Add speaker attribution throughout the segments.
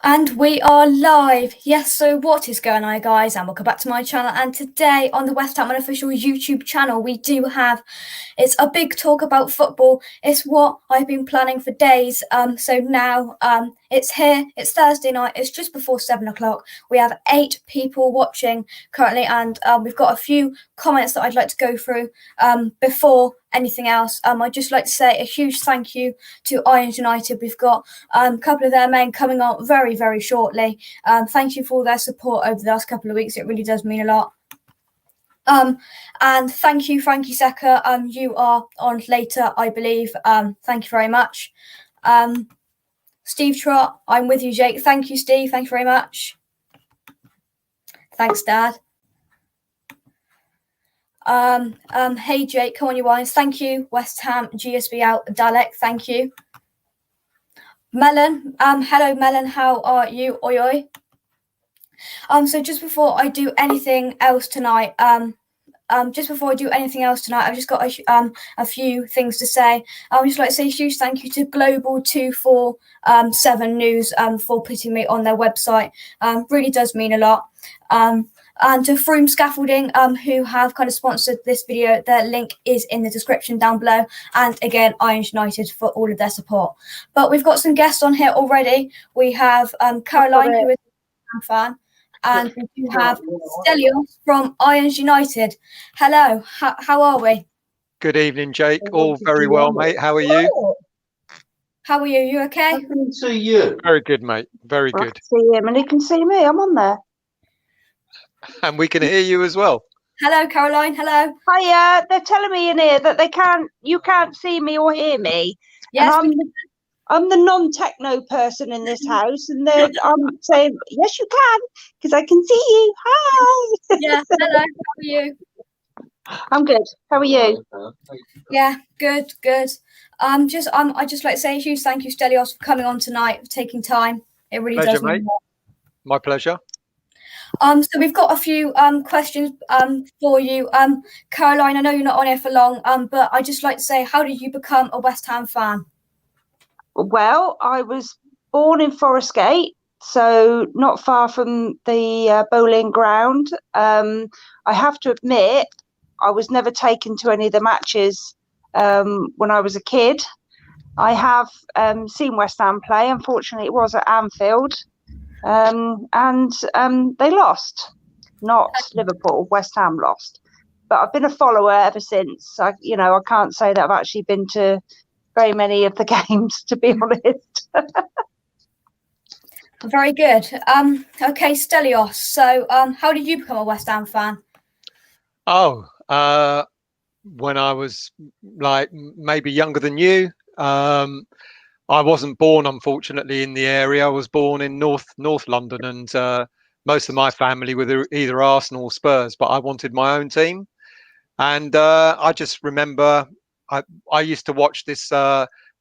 Speaker 1: And we are live. Yes, so what is going on, guys? And welcome back to my channel. And today on the West Ham Unofficial YouTube channel, we do have it's a big talk about football. It's what I've been planning for days. So now it's here. It's Thursday night. It's just before 7 o'clock. We have 8 people watching currently, and we've got a few comments that I'd like to go through before anything else. I'd just like to say a huge thank you to Irons United. We've got a couple of their men coming on very, very shortly. Thank you for all their support over the last couple of weeks. It really does mean a lot. And thank you, Frankie Secker. You are on later, I believe. Thank you very much. Steve Trott, I'm with you, Jake. Thank you, Steve. Thank you very much. Thanks, Dad. Hey, Jake, come on, you wines. Thank you. West Ham, GSB out. Dalek, thank you. Melon, hello, Melon. How are you? Oi, oi. So just before I do anything else tonight, I've just got a few things to say. I would just like to say a huge thank you to Global 247 News for putting me on their website. Really does mean a lot. And to Froome Scaffolding, who have kind of sponsored this video. Their link is in the description down below. And again, Irons United for all of their support. But we've got some guests on here already. We have Caroline, who is a fan, and we do have Stelios from Irons United. Hello, how are we?
Speaker 2: Good evening, Jake. All very well, mate. How are you?
Speaker 1: How are you? You okay?
Speaker 3: I can see you.
Speaker 2: Very good, mate. Very good.
Speaker 4: I can see him and he can see me. I'm on there.
Speaker 2: And we can hear you as well.
Speaker 1: Hello, Caroline. Hello.
Speaker 4: Hiya. They're telling me in here that you can't see me or hear me.
Speaker 1: Yes,
Speaker 4: I'm the non-techno person in this house, and I'm saying yes, you can, because I can see you. Hi.
Speaker 1: Yeah. Hello. How are you?
Speaker 4: I'm good. How are you?
Speaker 1: Yeah. Good. Good. I just like to say a huge thank you, Stelios, for coming on tonight, for taking time. It really
Speaker 2: Pleasure,
Speaker 1: does mean
Speaker 2: mate. My pleasure.
Speaker 1: So we've got a few questions for you. Caroline, I know you're not on here for long, but I'd just like to say, how did you become a West Ham fan?
Speaker 4: Well, I was born in Forest Gate, so not far from the bowling ground. I have to admit, I was never taken to any of the matches when I was a kid. I have seen West Ham play. Unfortunately, it was at Anfield. And they lost, not Liverpool. West Ham lost, but I've been a follower ever since. I can't say that I've actually been to very many of the games, to be honest.
Speaker 1: Very good. Okay, Stelios. So, how did you become a West Ham fan?
Speaker 2: Oh, when I was like maybe younger than you. I wasn't born, unfortunately, in the area. I was born in North London, and most of my family were either Arsenal or Spurs. But I wanted my own team, and I just remember I used to watch this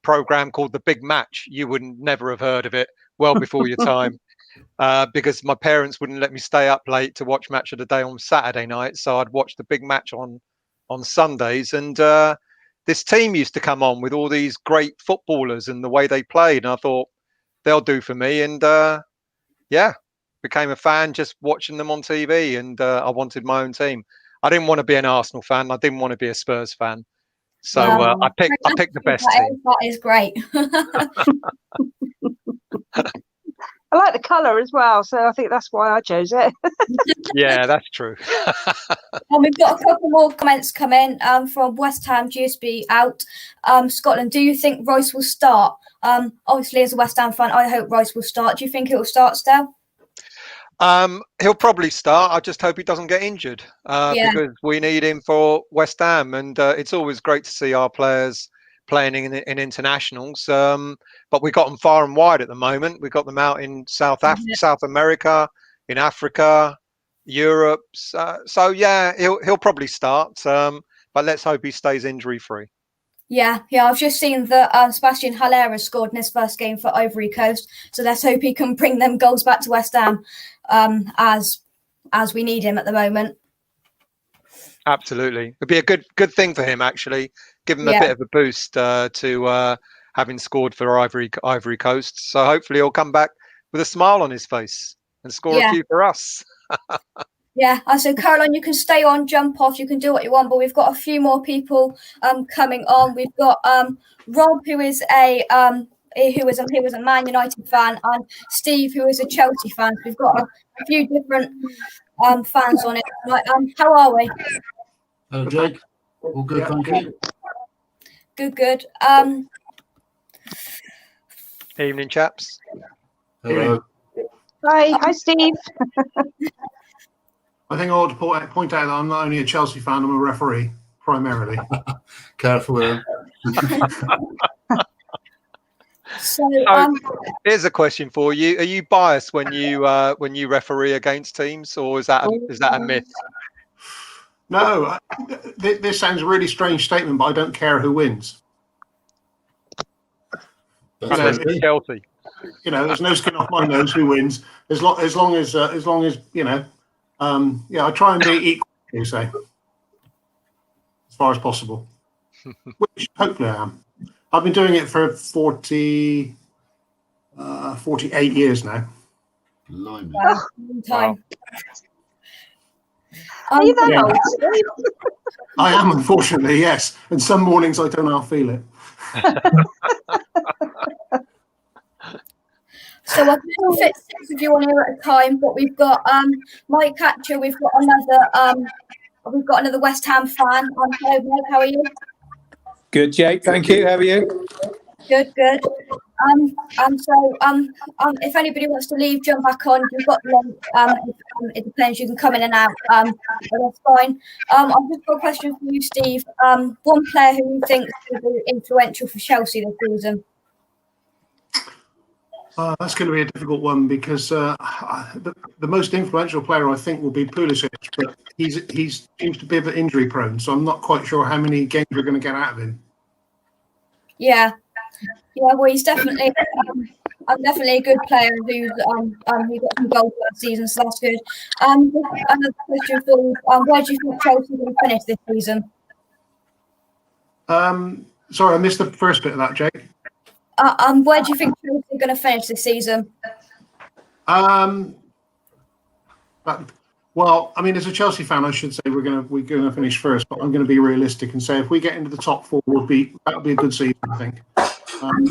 Speaker 2: program called The Big Match. You would never have heard of it, well before your time, because my parents wouldn't let me stay up late to watch Match of the Day on Saturday night. So I'd watch The Big Match on Sundays, and this team used to come on with all these great footballers and the way they played. And I thought, they'll do for me. And yeah, became a fan just watching them on TV. And I wanted my own team. I didn't want to be an Arsenal fan. I didn't want to be a Spurs fan. So I picked the best team.
Speaker 1: That is great.
Speaker 4: I like the colour as well, so I think that's why I chose it.
Speaker 2: Yeah, that's true.
Speaker 1: And we've got a couple more comments come in from West Ham GSB out. Scotland, do you think Royce will start? Obviously, as a West Ham fan, I hope Royce will start. Do you think it will start still?
Speaker 2: He'll probably start. I just hope he doesn't get injured because we need him for West Ham. And it's always great to see our players playing in internationals. But we got them far and wide at the moment. We got them out in South America, in Africa, Europe. So yeah, he'll probably start. But let's hope he stays injury free.
Speaker 1: Yeah. I've just seen that Sebastian Haller has scored in his first game for Ivory Coast. So let's hope he can bring them goals back to West Ham as we need him at the moment.
Speaker 2: Absolutely, it'd be a good thing for him, actually. Give him a bit of a boost to having scored for Ivory Coast. So hopefully he'll come back with a smile on his face and score a few for us.
Speaker 1: Yeah, so Caroline, you can stay on, jump off, you can do what you want, but we've got a few more people coming on. We've got Rob, who is a Man United fan, and Steve, who is a Chelsea fan. So we've got a few different fans on it. How are we?
Speaker 3: Hello, Jake. All good, thank you.
Speaker 1: Good.
Speaker 2: Evening, chaps.
Speaker 3: Hello.
Speaker 4: Hi, Steve.
Speaker 5: I think I ought to point out that I'm not only a Chelsea fan, I'm a referee, primarily.
Speaker 3: Careful with
Speaker 1: So,
Speaker 2: here's a question for you: are you biased when you referee against teams, or is that a myth?
Speaker 5: No, this sounds a really strange statement, but I don't care who wins.
Speaker 2: Unless it's Chelsea.
Speaker 5: There's no skin off my nose who wins, as long as I try and be equal, you say, as far as possible, which hopefully I am. I've been doing it for 48 years now.
Speaker 3: Blimey.
Speaker 1: wow, time.
Speaker 4: Are you that old, Steve?
Speaker 5: I am, unfortunately, yes. And some mornings I don't half feel it.
Speaker 1: So I can fit 6 of you on here at a time, but we've got Mike Hatcher, we've got another West Ham fan. Hello, Mike, how are you?
Speaker 6: Good, Jake. Thank you. How are you?
Speaker 1: Good. If anybody wants to leave, jump back on. You've got the link. It depends. You can come in and out. But that's fine. I've just got a question for you, Steve. One player who you think is going to be influential for Chelsea this season.
Speaker 5: That's going to be a difficult one because the most influential player I think will be Pulisic, but he seems to be a bit injury prone, so I'm not quite sure how many games we're going to get out of him.
Speaker 1: Yeah. Well, he's definitely a good player who got some goals last season, so that's good. Another question for you: where do you think Chelsea will finish this season?
Speaker 5: Sorry, I missed the first bit of that, Jake.
Speaker 1: Where do you think Chelsea are going to finish this season?
Speaker 5: Well, I mean, as a Chelsea fan, I should say we're going to finish first, but I'm going to be realistic and say if we get into the top 4, that'll be a good season, I think.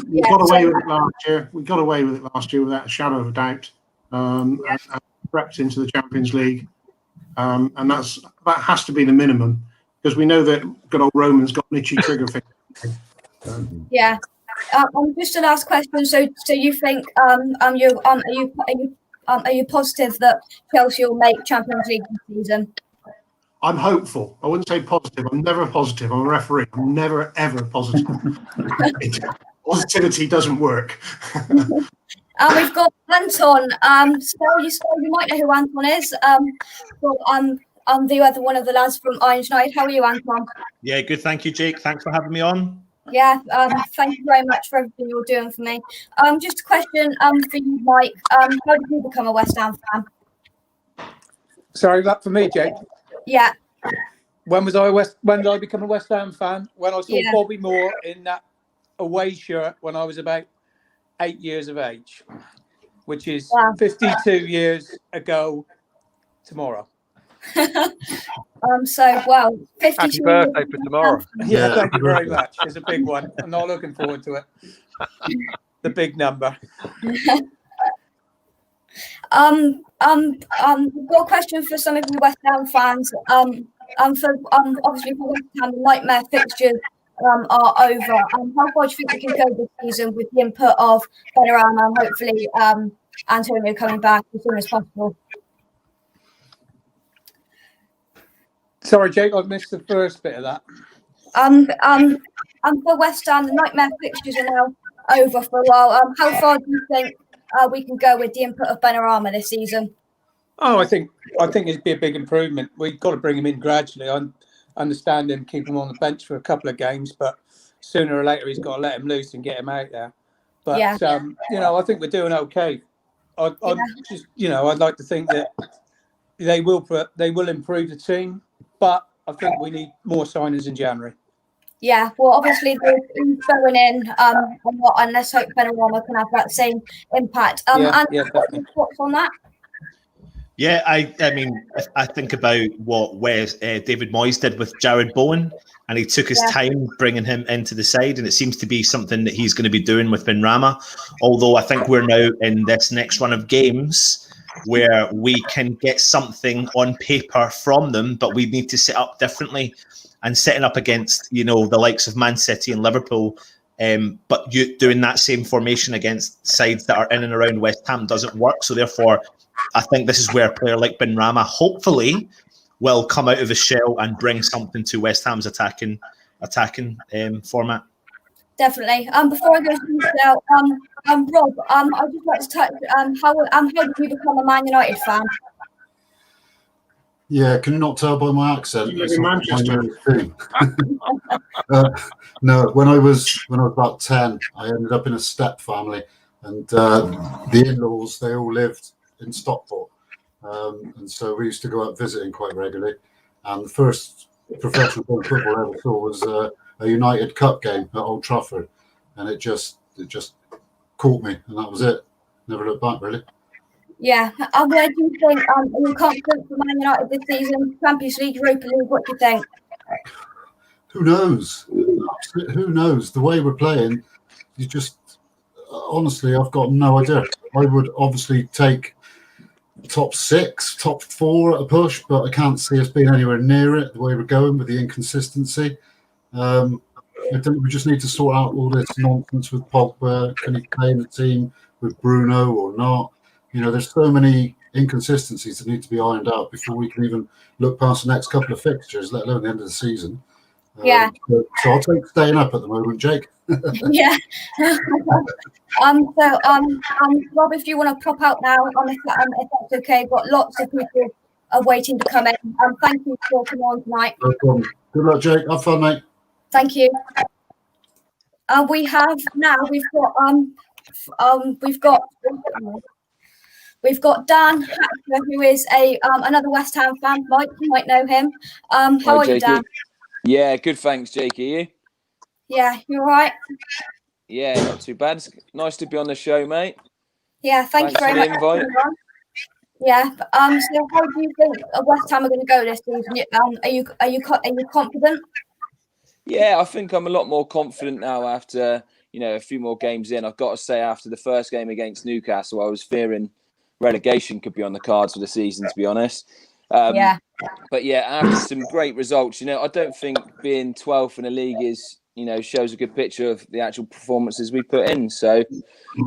Speaker 5: We got away with it last year. We got away with it last year without a shadow of a doubt. And prepped into the Champions League, and that has to be the minimum because we know that good old Roman's got an itchy trigger finger.
Speaker 1: Yeah. Just the last question. So you think are you positive that Chelsea will make Champions League this season?
Speaker 5: I'm hopeful. I wouldn't say positive. I'm never positive. I'm a referee. I'm never ever positive. Positivity doesn't work.
Speaker 1: We've got Anton. You might know who Anton is. I'm the other one of the lads from United. How are you, Anton?
Speaker 7: Yeah, good. Thank you, Jake. Thanks for having me on.
Speaker 1: Yeah, thank you very much for everything you're doing for me. Just a question for you, Mike. How did you become a West Ham fan?
Speaker 6: Sorry, that for me, Jake.
Speaker 1: Yeah.
Speaker 6: When did I become a West Ham fan? When I saw Bobby Moore in that away shirt when I was about 8 years of age, which is 52 years ago tomorrow.
Speaker 1: 52
Speaker 2: Happy birthday for tomorrow.
Speaker 6: Yeah, thank you very much. It's a big one. I'm not looking forward to it. The big number.
Speaker 1: We've got a question for some of you West Ham fans. Obviously for West Ham, the nightmare fixtures are over. How far do you think we can go this season with the input of Benrahma and hopefully Antonio coming back as soon as possible?
Speaker 6: Sorry, Jake, I've missed the first bit of that.
Speaker 1: For West Ham, the nightmare fixtures are now over for a while. How far do you think we can go with the input of Benrahma this season?
Speaker 6: Oh, I think it'd be a big improvement. We've got to bring him in gradually. I understand him, keep him on the bench for a couple of games, but sooner or later he's got to let him loose and get him out there. But I think we're doing okay. I'd like to think that they will improve the team, but I think we need more signings in January.
Speaker 1: Yeah, well, obviously he's going in a lot, and let's hope Benrahma can have that same impact. And what's your thoughts on that?
Speaker 7: Yeah, I mean, I think about what David Moyes did with Jared Bowen, and he took his time bringing him into the side, and it seems to be something that he's going to be doing with Benrahma. Although I think we're now in this next run of games where we can get something on paper from them, but we need to set up differently. And setting up against, the likes of Man City and Liverpool, but you doing that same formation against sides that are in and around West Ham doesn't work. So therefore, I think this is where a player like Benrahma hopefully will come out of his shell and bring something to West Ham's attacking format.
Speaker 1: Definitely. Before I go to Michelle, Rob, I'd just like to touch how did you become a Man United fan?
Speaker 3: Yeah, can you not tell by my accent?
Speaker 5: You live in Manchester.
Speaker 3: No, when I was about 10, I ended up in a step family, and the in-laws, they all lived in Stockport, and so we used to go out visiting quite regularly. And the first professional football I ever saw was a United Cup game at Old Trafford, and it just caught me, and that was it. Never looked back, really.
Speaker 1: Yeah. Where do you think, are you confident for Man United this season? Champions League, Europa League, what do you think?
Speaker 3: Who knows? Who knows? The way we're playing, you just, honestly, I've got no idea. I would obviously take top 6, top 4 at a push, but I can't see us being anywhere near it, the way we're going with the inconsistency. We just need to sort out all this nonsense with Pogba. Can he play in the team with Bruno or not? There's so many inconsistencies that need to be ironed out before we can even look past the next couple of fixtures, let alone the end of the season.
Speaker 1: Yeah.
Speaker 3: So I'll take staying up at the moment, Jake.
Speaker 1: Yeah. Rob, if you want to pop out now, if that's okay, got lots of people are waiting to come in. Thank you for coming on tonight.
Speaker 3: No problem. Good luck, Jake. Have fun, mate.
Speaker 1: Thank you. We've got Dan Hatcher, who is another West Ham fan. Mike, you might know him. How are you, Dan?
Speaker 8: Yeah, good. Thanks, Jake. Are you?
Speaker 1: Yeah, you all right?
Speaker 8: Yeah, not too bad. It's nice to be on the show, mate.
Speaker 1: Yeah, thank you very much.
Speaker 8: Invite.
Speaker 1: Yeah. So how do you think West Ham are going to go this season? Are you confident?
Speaker 8: Yeah, I think I'm a lot more confident now after a few more games in. I've got to say, after the first game against Newcastle, I was fearing relegation could be on the cards for the season, to be honest.
Speaker 1: Yeah.
Speaker 8: But yeah, after some great results, I don't think being 12th in the league is, shows a good picture of the actual performances we put in. So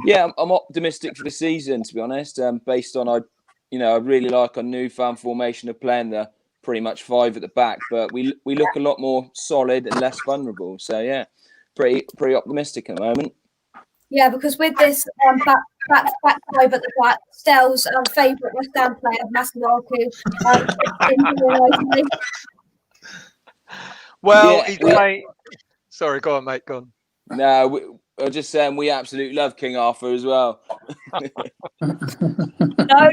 Speaker 8: yeah, I'm optimistic for the season, to be honest. Based on I really like our newfound formation of playing the pretty much 5 at the back, but we look a lot more solid and less vulnerable. So yeah, pretty optimistic at the moment.
Speaker 1: Yeah, because with this back 5 at the back, Stell's favourite West Ham player, Masuaku.
Speaker 2: Well, he's playing. Sorry, go on, mate. Go on.
Speaker 8: No, I'm just saying we absolutely love King Arthur as well.
Speaker 1: No.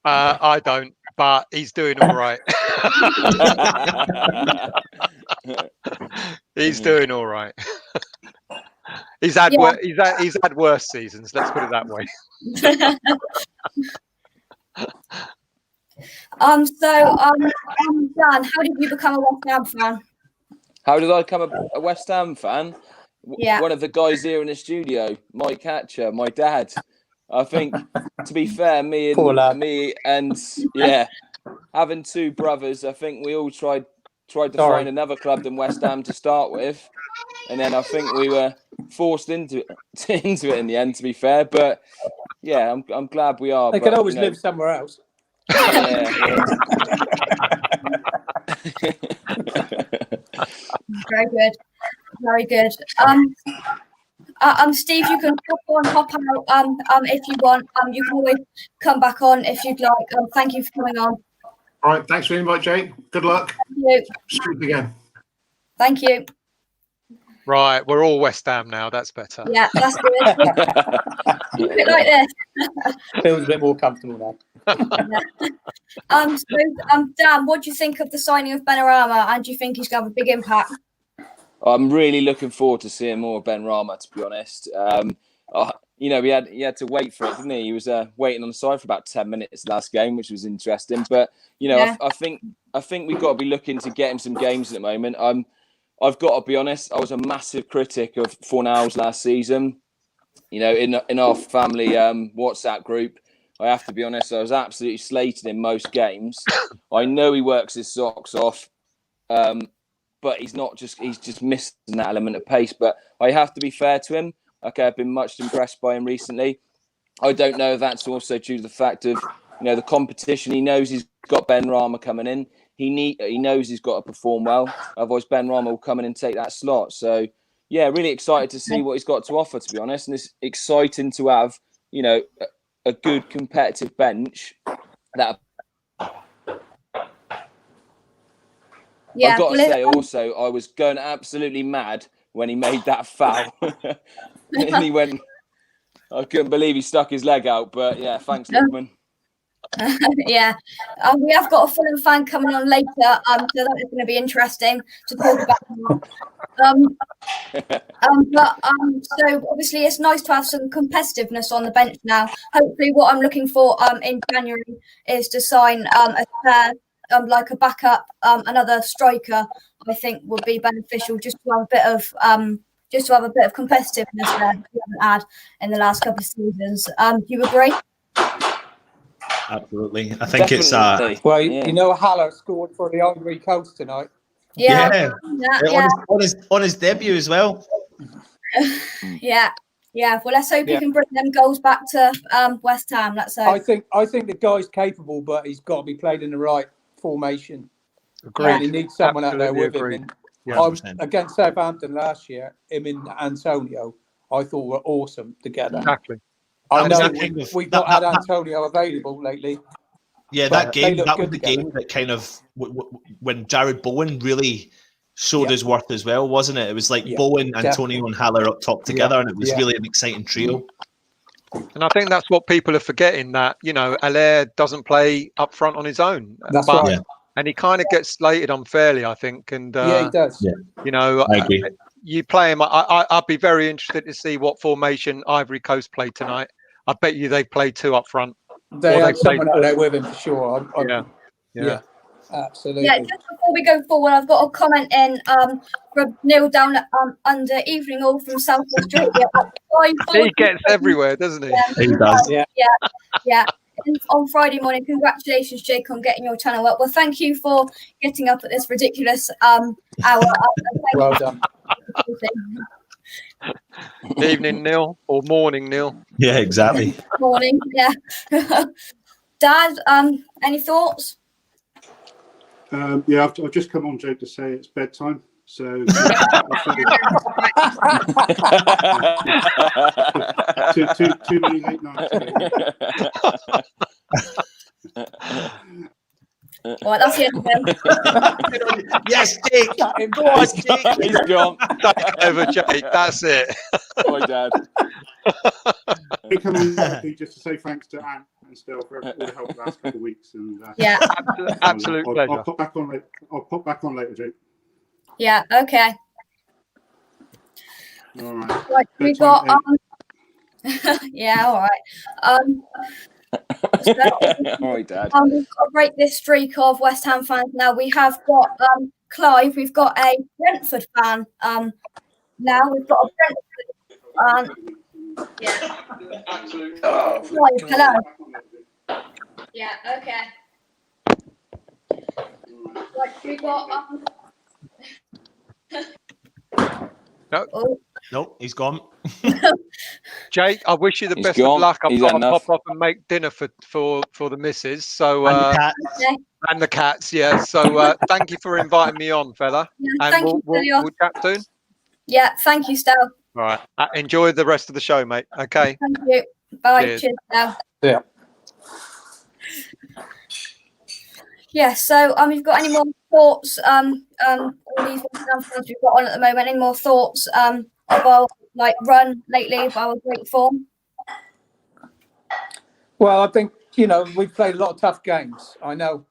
Speaker 2: I don't, but he's doing all right. He's doing all right. He's had worse seasons. Let's put it that way.
Speaker 1: Dan, how did you become a West Ham fan?
Speaker 8: How did I become a West Ham fan?
Speaker 1: Yeah.
Speaker 8: One of the guys here in the studio, Mike Hatcher, my dad. I think, to be fair, me and having 2 brothers, I think we all tried to find another club than West Ham to start with, and then I think we were forced into it in the end, to be fair. But yeah, I'm glad we are.
Speaker 6: They can always live somewhere else.
Speaker 8: Yeah.
Speaker 1: Very good. Steve, you can hop out if you want. You can always come back on if you'd like. Thank you for coming on.
Speaker 5: All right, thanks for the invite, Jake. Good luck.
Speaker 1: Thank you.
Speaker 5: Speak again.
Speaker 1: Thank you.
Speaker 2: Right, we're all West Ham now. That's better.
Speaker 1: Yeah, that's good. Keep it like this.
Speaker 6: Feels a bit more comfortable now.
Speaker 1: Dan, what do you think of the signing of Benrahma, and do you think he's going to have a big impact?
Speaker 8: I'm really looking forward to seeing more of Ben Rama, to be honest. You know, he had to wait for it, didn't he? He was waiting on the side for about 10 minutes last game, which was interesting. But you know,
Speaker 1: Yeah.
Speaker 8: I think we've got to be looking to get him some games at the moment. I've got to be honest. I was a massive critic of Fornals last season. You know, in our family WhatsApp group, I have to be honest. I was absolutely slated in most games. I know he works his socks off, but he's just missing that element of pace. But I have to be fair to him. Okay, I've been much impressed by him recently. I don't know if that's also due to the fact of, you know, the competition. He knows he's got Ben Rama coming in. He knows he's got to perform well. Otherwise, Ben Rama will come in and take that slot. So, yeah, really excited to see what he's got to offer, to be honest. And it's exciting to have, you know, a good competitive bench. That
Speaker 1: Yeah.
Speaker 8: I've got to say also, I was going absolutely mad when he made that foul. And he went, I couldn't believe he stuck his leg out. But yeah, thanks, Lookman.
Speaker 1: Yeah, we have got a Fulham fan coming on later, so that is going to be interesting to talk about. So obviously it's nice to have some competitiveness on the bench now. Hopefully, what I'm looking for in January is to sign a pair, like a backup, another striker. I think would be beneficial just to have a bit of competitiveness there we haven't had in the last couple of seasons. Do you agree?
Speaker 7: Absolutely. I think
Speaker 8: Definitely.
Speaker 7: it's
Speaker 6: Well,
Speaker 8: yeah.
Speaker 6: you know, Haller scored for the Ivory Coast tonight.
Speaker 1: Yeah.
Speaker 7: on his debut as well.
Speaker 1: Yeah. Well, let's hope he can bring them goals back to West Ham. Let's hope.
Speaker 6: I think the guy's capable, but he's got to be played in the right formation.
Speaker 2: Agreed.
Speaker 6: And he needs someone out there
Speaker 2: Absolutely
Speaker 6: with
Speaker 2: agreed.
Speaker 6: him.
Speaker 2: Yeah.
Speaker 6: Against Southampton last year, him and Antonio, I thought were awesome together.
Speaker 2: Exactly.
Speaker 6: I know we've not had Antonio available lately.
Speaker 7: Yeah, that was the game that kind of when Jared Bowen really showed his worth as well, wasn't it? It was like Bowen, Antonio, and Haller up top together, and it was really an exciting trio.
Speaker 2: And I think that's what people are forgetting, that, you know, Allaire doesn't play up front on his own.
Speaker 6: That's right.
Speaker 2: And he kind of gets slated unfairly, I think. And
Speaker 6: he does.
Speaker 7: Yeah.
Speaker 2: You know,
Speaker 7: I agree.
Speaker 2: You play him. I'd be very interested to see what formation Ivory Coast play tonight. I bet you they play two up front.
Speaker 6: They had someone out there with him for sure.
Speaker 2: Yeah.
Speaker 6: Absolutely.
Speaker 1: Yeah, just before we go forward, I've got a comment in from Neil down under Evening All from South Australia.
Speaker 2: He gets everywhere, doesn't he?
Speaker 7: He does.
Speaker 1: Yeah. And on Friday morning, congratulations, Jake, on getting your channel up. Well, thank you for getting up at this ridiculous hour.
Speaker 6: Well done.
Speaker 2: Evening, Neil, or morning, Neil.
Speaker 7: Yeah, exactly.
Speaker 1: Morning, yeah. Dad, any thoughts?
Speaker 9: Yeah, I've just come on, Jake, to say it's bedtime. So too many late nights.
Speaker 1: Well, that's the end of him.
Speaker 7: Yes, Jake. Go on, Jake.
Speaker 8: He's gone.
Speaker 2: Over, Jake. That's it.
Speaker 8: Bye, Dad.
Speaker 9: I come on just to say thanks to Ant and Stell for all the help the last couple of weeks. And
Speaker 1: Yeah.
Speaker 2: Absolute pleasure.
Speaker 9: I'll pop back on later. I'll pop back on later, Jake.
Speaker 1: Yeah, okay.
Speaker 9: All right.
Speaker 1: Right, we got yeah, all right. So,
Speaker 8: All right, Dad.
Speaker 1: we've got to break this streak of West Ham fans now. We have got Clive, we've got a Brentford fan. Now we've got a Brentford yeah. Clive, hello. Yeah, okay. Right, we got
Speaker 7: Nope, he's gone.
Speaker 2: Jake, I wish you the
Speaker 8: He's
Speaker 2: best
Speaker 8: gone.
Speaker 2: of luck. I've
Speaker 8: He's
Speaker 2: got
Speaker 8: had
Speaker 2: to
Speaker 8: enough.
Speaker 2: pop up and make dinner for the missus. So
Speaker 7: And the cat.
Speaker 2: and the cats, yeah. So thank you for inviting me on, fella.
Speaker 1: Yeah,
Speaker 2: And
Speaker 1: thank you,
Speaker 2: we'll chat soon.
Speaker 1: Yeah, thank you, Stell.
Speaker 2: All right. Enjoy the rest of the show, mate. Okay.
Speaker 1: Thank you. Bye.
Speaker 2: Cheers.
Speaker 1: Cheers, Stell.
Speaker 6: Yeah.
Speaker 1: Yeah, so you've got any more thoughts all these West Ham fans we've got on at the moment, any more thoughts of our run lately, of our great form?
Speaker 6: Well, I think, you know, we've played a lot of tough games. I know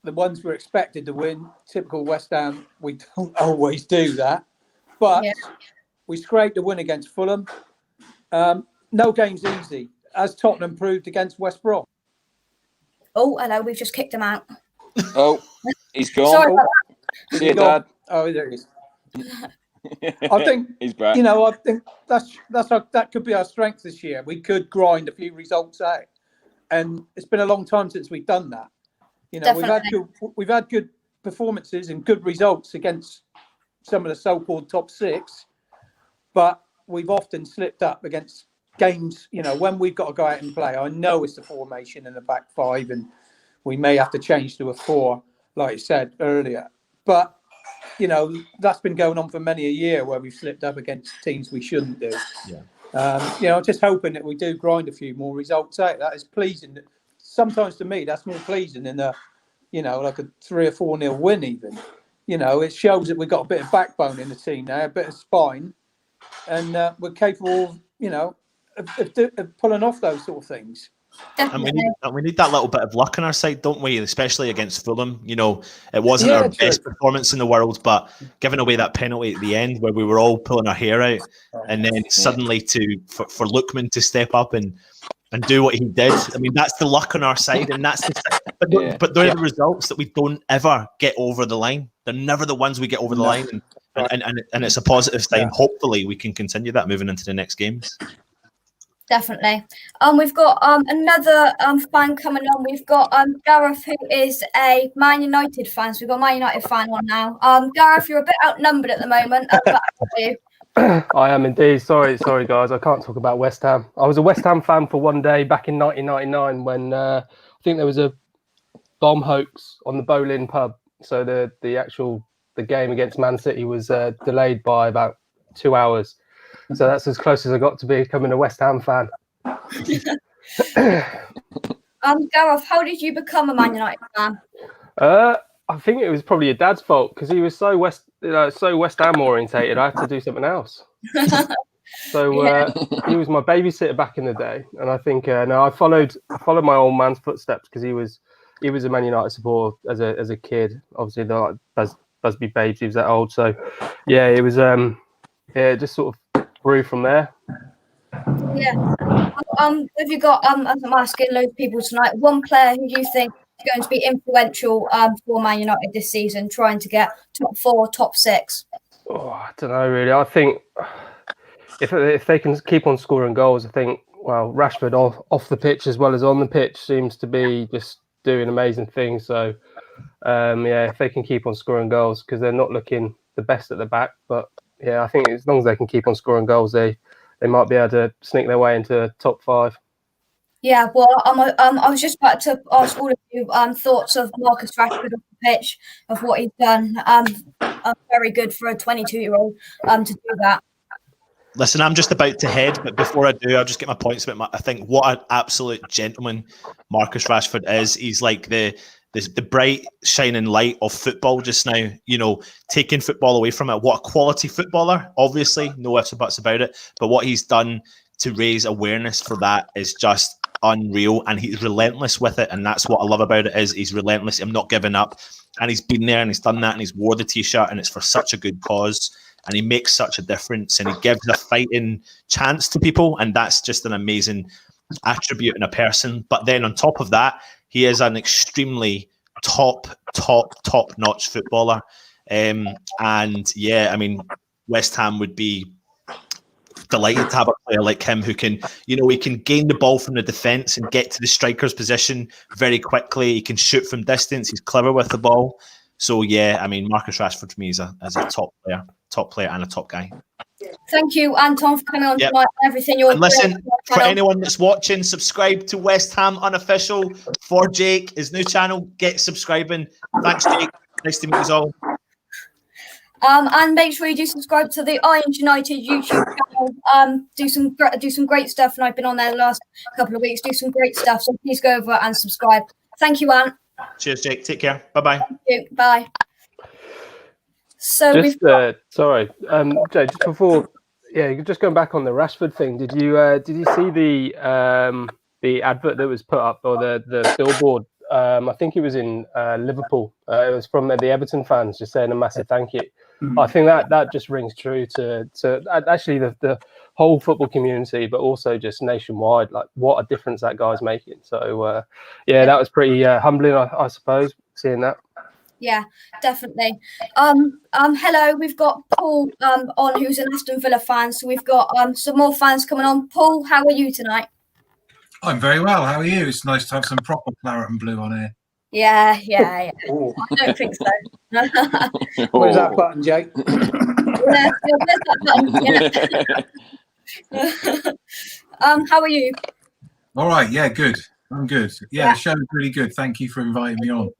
Speaker 6: the ones we're expected to win, typical West Ham, we don't always do that. But we scraped a win against Fulham. No game's easy, as Tottenham proved against West Brom.
Speaker 1: Oh, hello, we've just kicked him out.
Speaker 8: Oh, he's gone.
Speaker 1: Sorry about
Speaker 8: that. See you, Dad.
Speaker 6: Oh, there he is. I think
Speaker 8: he's back.
Speaker 6: I think that could be our strength this year. We could grind a few results out, and it's been a long time since we've done that. We've had good performances and good results against some of the so-called top six, but we've often slipped up against games. When we've got to go out and play, I know it's the formation in the back five, and we may have to change to a 4, like I said earlier, but. That's been going on for many a year where we've slipped up against teams we shouldn't do. Yeah. I'm just hoping that we do grind a few more results out. That is pleasing. Sometimes to me, that's more pleasing than like a 3 or 4-0 win even. It shows that we've got a bit of backbone in the team now, a bit of spine, and we're capable of pulling off those sort of things.
Speaker 7: And we need that little bit of luck on our side, don't we? Especially against Fulham. It wasn't our best performance in the world, but giving away that penalty at the end where we were all pulling our hair out, and then suddenly for Lookman to step up and do what he did. I mean, that's the luck on our side, and that's but they're the results that we don't ever get over the line. They're never the ones we get over the line, and it's a positive sign. Hopefully, we can continue that moving into the next games.
Speaker 1: Definitely. We've got another fan coming on. We've got Gareth, who is a Man United fan. So we've got a Man United fan on now. Gareth, you're a bit outnumbered at the moment. But you?
Speaker 10: I am indeed. Sorry, guys. I can't talk about West Ham. I was a West Ham fan for one day back in 1999 when I think there was a bomb hoax on the Boleyn pub. So the game against Man City was delayed by about 2 hours. So that's as close as I got to becoming a West Ham fan.
Speaker 1: Gareth, how did you become a Man United fan?
Speaker 10: I think it was probably your dad's fault because he was so West Ham orientated. I had to do something else. So he was my babysitter back in the day, and I think I followed my old man's footsteps because he was a Man United supporter as a kid. Obviously, the Busby Babes, he was that old. So yeah, it was it just sort of grew from there.
Speaker 1: Yeah. Have you got as I'm asking loads of people tonight, one player who you think is going to be influential for Man United this season, trying to get top 4, top 6?
Speaker 10: Oh, I don't know really. I think if they can keep on scoring goals, I think Rashford off the pitch as well as on the pitch seems to be just doing amazing things. So if they can keep on scoring goals, because they're not looking the best at the back, but yeah, I think as long as they can keep on scoring goals, they might be able to sneak their way into top 5.
Speaker 1: Yeah, well, I was just about to ask all of you thoughts of Marcus Rashford off the pitch, of what he's done. Very good for a 22-year-old to do that.
Speaker 7: Listen, I'm just about to head, but before I do, I'll just get my points about I think what an absolute gentleman Marcus Rashford is. He's like the bright shining light of football just now, taking football away from it. What a quality footballer, obviously, no ifs or buts about it. But what he's done to raise awareness for that is just unreal, and he's relentless with it. And that's what I love about it, is he's relentless. I'm not giving up. And he's been there and he's done that and he's wore the T-shirt, and it's for such a good cause. And he makes such a difference, and he gives a fighting chance to people. And that's just an amazing attribute in a person. But then on top of that, he is an extremely top-notch footballer. And yeah, I mean, West Ham would be delighted to have a player like him who can, he can gain the ball from the defence and get to the striker's position very quickly. He can shoot from distance. He's clever with the ball. So yeah, I mean, Marcus Rashford for me is a top player and a top guy.
Speaker 1: Thank you, Anton, for coming on tonight. Everything you're
Speaker 7: and listen, for anyone that's watching, subscribe to West Ham Unofficial for Jake, his new channel. Get subscribing. Thanks, Jake. Nice to meet you all.
Speaker 1: And make sure you do subscribe to the Iron United YouTube channel. Do some great stuff, and I've been on there the last couple of weeks. Do some great stuff, so please go over and subscribe. Thank you, Ant.
Speaker 7: Cheers, Jake. Take care. Bye-bye.
Speaker 1: Thank you. Bye. So
Speaker 10: sorry, Jay, just before, just going back on the Rashford thing, did you see the advert that was put up, or the billboard I think it was in Liverpool. It was from the Everton fans just saying a massive thank you. I think that just rings true to actually the whole football community, but also just nationwide. Like, what a difference that guy's making. So that was pretty humbling, I suppose, seeing that.
Speaker 1: Yeah, definitely. Hello, we've got Paul on, who's an Aston Villa fan. So we've got some more fans coming on. Paul, how are you tonight?
Speaker 11: I'm very well. How are you? It's nice to have some proper claret and blue on here.
Speaker 1: Yeah. I don't think so.
Speaker 6: Where's that button, Jake?
Speaker 1: Where's that button? How are you?
Speaker 11: All right. Yeah, good. I'm good. Yeah, the show's really good. Thank you for inviting me on.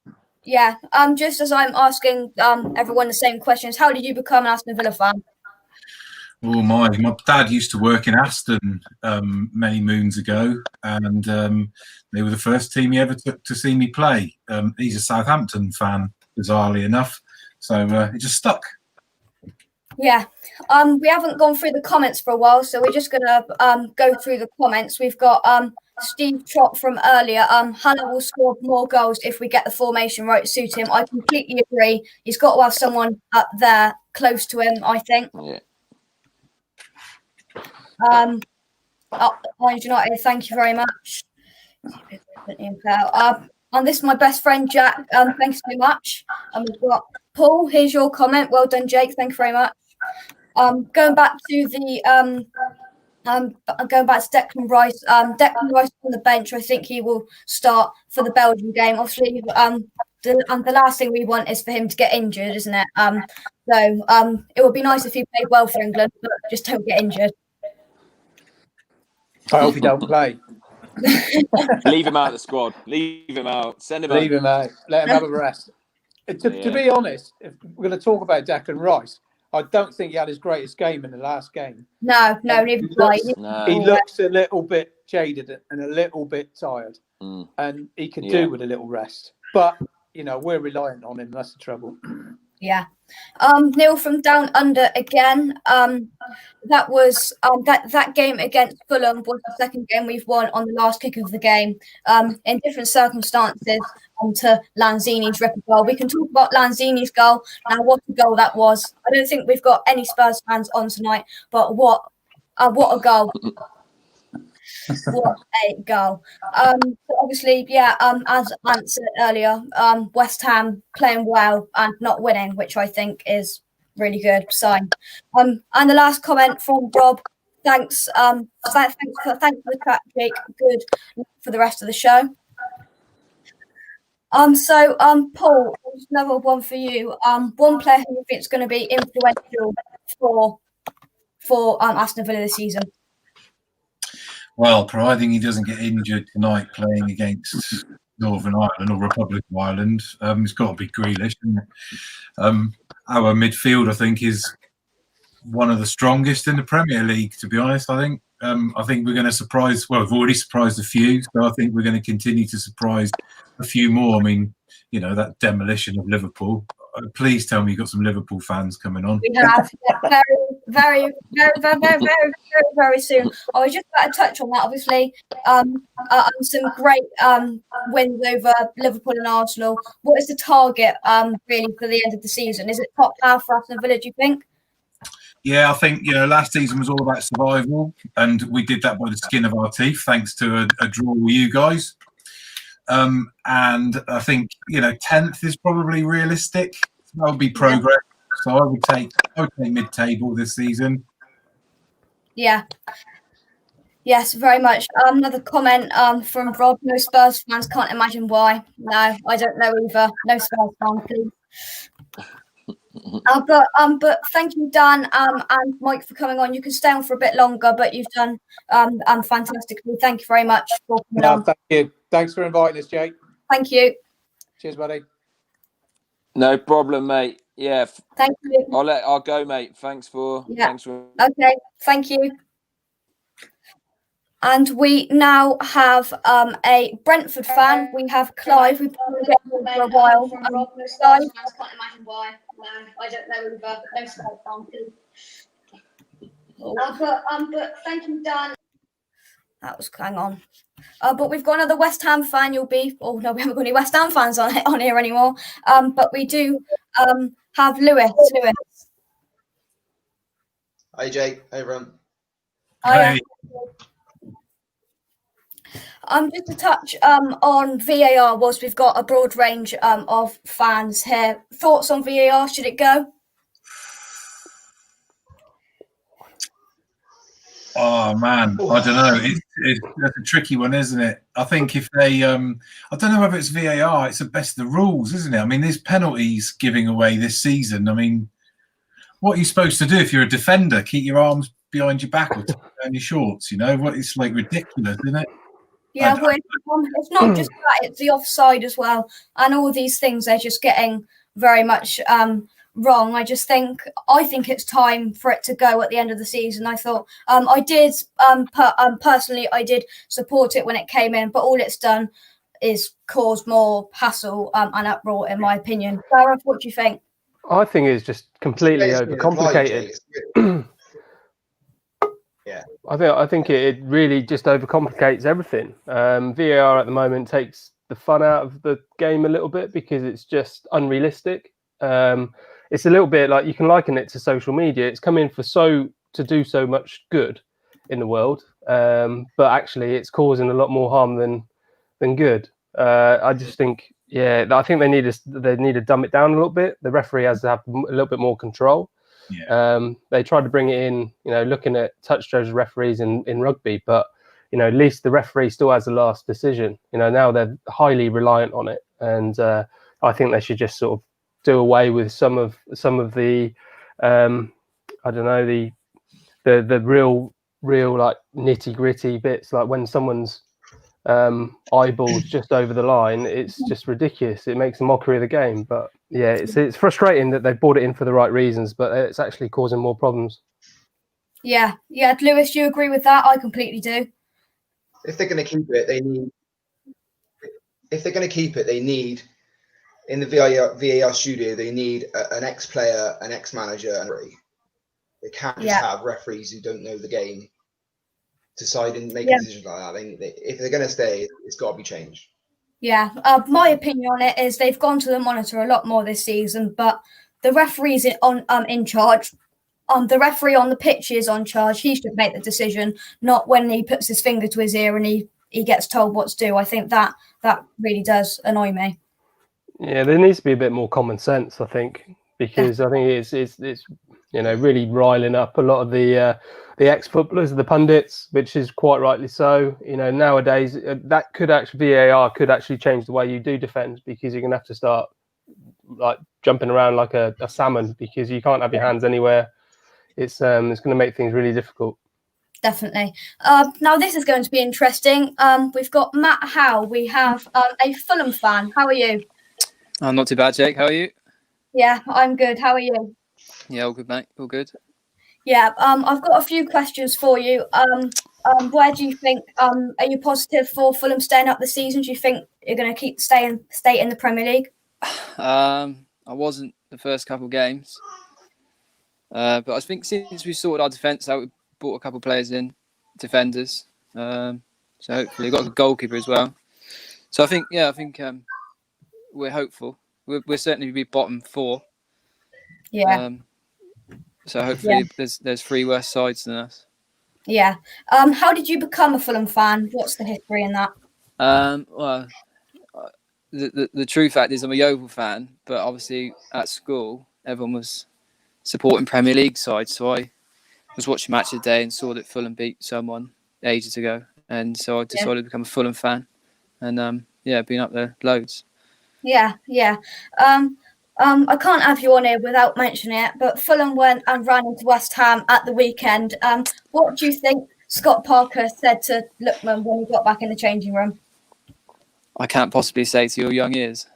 Speaker 1: Yeah. Just as I'm asking everyone the same questions, how did you become an Aston Villa fan?
Speaker 11: Oh my dad used to work in Aston many moons ago, and they were the first team he ever took to see me play. He's a Southampton fan, bizarrely enough, so it just stuck.
Speaker 1: Yeah. We haven't gone through the comments for a while, so we're just gonna go through the comments. We've got Steve Trott from earlier. Hannah will score more goals if we get the formation right to suit him. I completely agree. He's got to have someone up there close to him, I think.
Speaker 8: Yeah.
Speaker 1: United, thank you very much. And this is my best friend Jack. Thanks so much. We've got Paul. Here's your comment. Well done, Jake. Thank you very much. Going back to the going back to Declan Rice. Declan Rice on the bench. I think he will start for the Belgian game. Obviously, the last thing we want is for him to get injured, isn't it? So it would be nice if he played well for England, but just don't get injured.
Speaker 6: I hope he don't play.
Speaker 8: Leave him out of the squad. Leave him out. Send him out.
Speaker 6: Leave him out. Let him have a rest. To be honest, if we're going to talk about Declan Rice, I don't think he had his greatest game in the last game.
Speaker 1: No, neither do I.
Speaker 6: He looks a little bit jaded and a little bit tired, and he could do with a little rest. But we're reliant on him. That's the trouble.
Speaker 1: Yeah. Neil from Down Under again. That was that game against Fulham was the second game we've won on the last kick of the game. In different circumstances, to Lanzini's ripper goal. We can talk about Lanzini's goal now. What a goal that was! I don't think we've got any Spurs fans on tonight, but what a goal! What a goal! Obviously, as Ant said earlier, West Ham playing well and not winning, which I think is really good sign. And the last comment from Rob. Thanks for the chat, Jake. Good for the rest of the show. Paul, there's another one for you. One player who you think is going to be influential for Aston Villa this season.
Speaker 11: Well, providing he doesn't get injured tonight playing against Northern Ireland or Republic of Ireland, it's got to be Grealish. Our midfield, I think, is one of the strongest in the Premier League, to be honest. I think we're going to surprise. Well, we've already surprised a few, so I think we're going to continue to surprise a few more. I mean, that demolition of Liverpool. Please tell me you've got some Liverpool fans coming on.
Speaker 1: We have very, very soon. I was just about to touch on that. Obviously, some great wins over Liverpool and Arsenal. What is the target really for the end of the season? Is it top half for Aston Villa, do you think?
Speaker 11: Yeah, I think last season was all about survival, and we did that by the skin of our teeth, thanks to a draw with you guys. And I think 10th is probably realistic. That would be progress. So I would take mid-table this season.
Speaker 1: Yeah. Yes, very much. Another comment from Rob. No Spurs fans, can't imagine why. No, I don't know either. No Spurs fans, please. But thank you, Dan and Mike, for coming on. You can stay on for a bit longer, but you've done fantastically. Thank you very much for coming on.
Speaker 6: Thank you. Thanks for inviting us, Jake.
Speaker 1: Thank you.
Speaker 6: Cheers, buddy.
Speaker 8: No problem, mate. Yeah.
Speaker 1: Thank you.
Speaker 8: I'll go, mate. Thanks for.
Speaker 1: Okay. Thank you. And we now have a Brentford fan. We have Clive. We've been getting for a while. Clive. I can't imagine why. No, I don't know either. No Spurs fan. But thank you, Dan. That was hang on. But we've got another West Ham fan. Oh no, we haven't got any West Ham fans on here anymore. But we do have Lewis.
Speaker 12: Hi, Jake. Hi, everyone.
Speaker 11: Hey.
Speaker 1: Just to touch on VAR, whilst we've got a broad range of fans here. Thoughts on VAR? Should it go?
Speaker 11: Oh man, I don't know. That's a tricky one, isn't it? I think if they, I don't know whether it's VAR. It's the best of the rules, isn't it? I mean, there's penalties giving away this season. I mean, what are you supposed to do if you're a defender? Keep your arms behind your back or down your shorts? You know what? It's like ridiculous, isn't it?
Speaker 1: Yeah, well, it's not just that; it's the offside as well, and all these things they're just getting very much wrong. I think it's time for it to go at the end of the season. I thought I did personally I did support it when it came in, but all it's done is cause more hassle and uproar, in my opinion. Gareth, what do you think?
Speaker 10: I think it's just completely overcomplicated.
Speaker 12: Yeah,
Speaker 10: I think it really just overcomplicates everything. VAR at the moment takes the fun out of the game a little bit because it's just unrealistic. It's a little bit like you can liken it to social media. It's come in to do so much good in the world, but actually it's causing a lot more harm than good. I just think, I think they need to dumb it down a little bit. The referee has to have a little bit more control. Yeah. They tried to bring it in, looking at touch judge referees in rugby, but at least the referee still has the last decision. Now they're highly reliant on it, and I think they should just sort of do away with some of the I don't know, the real like nitty gritty bits, like when someone's eyeballs just over the line. It's just ridiculous. It makes a mockery of the game. But yeah, it's frustrating that they brought it in for the right reasons, but it's actually causing more problems.
Speaker 1: Yeah, Lewis, do you agree with that? I completely do.
Speaker 12: If they're going to keep it, they need in the VAR studio, they need an ex-player, an ex-manager, and they can't just have referees who don't know the game decide and make decisions like that. If they're going to stay, it's got to be changed. Yeah,
Speaker 1: my opinion on it is they've gone to the monitor a lot more this season, but the referee's in charge. The referee on the pitch is on charge. He should make the decision, not when he puts his finger to his ear and he gets told what to do. I think that really does annoy me.
Speaker 10: Yeah, there needs to be a bit more common sense, I think, because I think it's really riling up a lot of the ex-footballers, the pundits, which is quite rightly so. Nowadays VAR could actually change the way you do defend, because you're going to have to start like jumping around like a salmon, because you can't have your hands anywhere. It's going to make things really difficult.
Speaker 1: Definitely. Now this is going to be interesting. We've got Matt Howe. We have a Fulham fan. How are you?
Speaker 13: I'm not too bad, Jake. How are you?
Speaker 1: Yeah, I'm good. How are you?
Speaker 13: Yeah, all good, mate. All good.
Speaker 1: Yeah, I've got a few questions for you. Where do you think? Are you positive for Fulham staying up this season? Do you think you're going to keep stay in the Premier League?
Speaker 13: I wasn't the first couple of games, but I think since we sorted our defence out, we brought a couple of players in, defenders. So hopefully, we've got a goalkeeper as well. So I think we're hopeful. We're certainly be bottom four.
Speaker 1: Yeah.
Speaker 13: So hopefully there's three worse sides than us.
Speaker 1: Yeah. How did you become a Fulham fan? What's the history in that?
Speaker 13: Well, the true fact is I'm a Yeovil fan, but obviously at school everyone was supporting Premier League sides, so I was watching Match of the Day and saw that Fulham beat someone ages ago, and so I decided to become a Fulham fan, and been up there loads.
Speaker 1: Yeah. I can't have you on here without mentioning it, but Fulham went and ran into West Ham at the weekend. What do you think Scott Parker said to Lookman when he got back in the changing room?
Speaker 13: I can't possibly say to your young ears.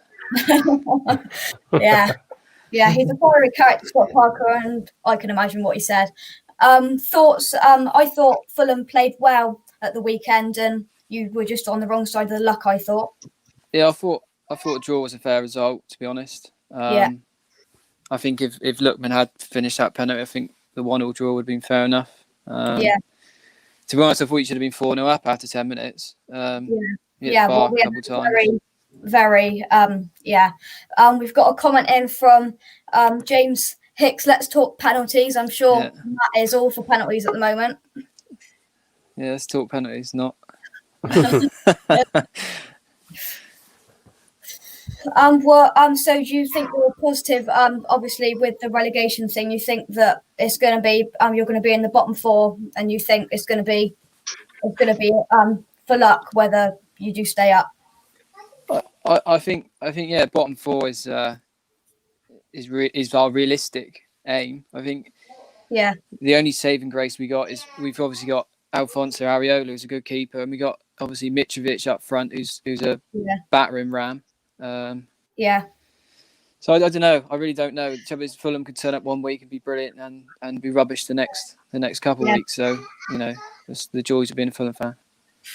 Speaker 1: Yeah, he's a fiery character, Scott Parker, and I can imagine what he said. Thoughts? I thought Fulham played well at the weekend, and you were just on the wrong side of the luck, I thought.
Speaker 13: Yeah, I thought a draw was a fair result, to be honest. I think if Lookman had finished that penalty, I think the 1-1 draw would have been fair enough. To be honest, I thought you should have been 4-0 up after 10 minutes.
Speaker 1: Yeah, well, we
Speaker 13: a couple times.
Speaker 1: Very, we've got a comment in from James Hicks. Let's talk penalties. I'm sure Matt is all for penalties at the moment.
Speaker 13: Yeah, let's talk penalties, not.
Speaker 1: So do you think you're positive? Obviously, with the relegation thing, you think that it's going to be you're going to be in the bottom 4, and you think it's going to be for luck whether you do stay up.
Speaker 13: I think yeah, bottom 4 is our realistic aim. I think the only saving grace we got is we've obviously got Alfonso Areola, who's a good keeper, and we got obviously Mitrovic up front, who's a battering ram. So I don't know. I really don't know. The trouble is, Fulham could turn up one week and be brilliant, and be rubbish the next couple of weeks. So that's the joys of being a Fulham fan.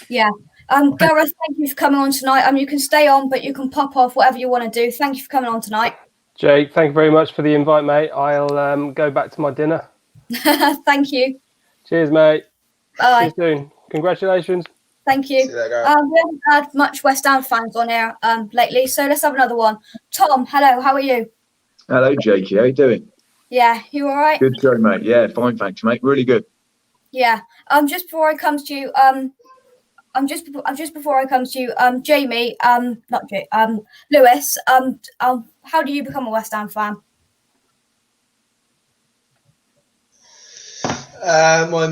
Speaker 1: Yeah. Gareth, thank you for coming on tonight. You can stay on, but you can pop off, whatever you want to do. Thank you for coming on tonight.
Speaker 10: Jake, thank you very much for the invite, mate. I'll go back to my dinner.
Speaker 1: Thank you.
Speaker 10: Cheers, mate.
Speaker 1: Bye.
Speaker 10: See you soon. Congratulations.
Speaker 1: Thank you. We haven't had much West Ham fans on here lately, so let's have another one. Tom, hello, how are you?
Speaker 14: Hello, Jakey. How you doing?
Speaker 1: Yeah, you all right?
Speaker 14: Good show, mate. Yeah, fine, thanks, mate. Really good.
Speaker 1: Yeah. Just before I come to you, Jamie, not Jay, Lewis, how do you become a West Ham fan?
Speaker 12: My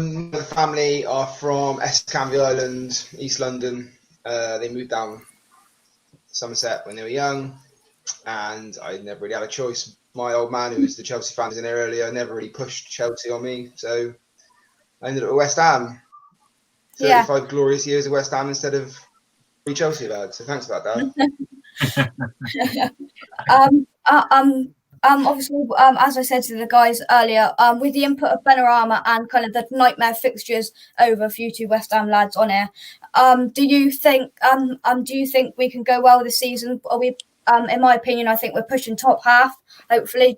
Speaker 12: family are from Canvey Island, East London. They moved down to Somerset when they were young, and I never really had a choice. My old man, who was the Chelsea fan in there earlier, never really pushed Chelsea on me, so I ended up at West Ham. 35 glorious years at West Ham instead of 3 Chelsea lads. So thanks for that, Dad.
Speaker 1: Obviously, as I said to the guys earlier, with the input of Benrahma and kind of the nightmare fixtures over a few 2 West Ham lads on air, do you think we can go well this season? Are we? In my opinion, I think we're pushing top half. Hopefully.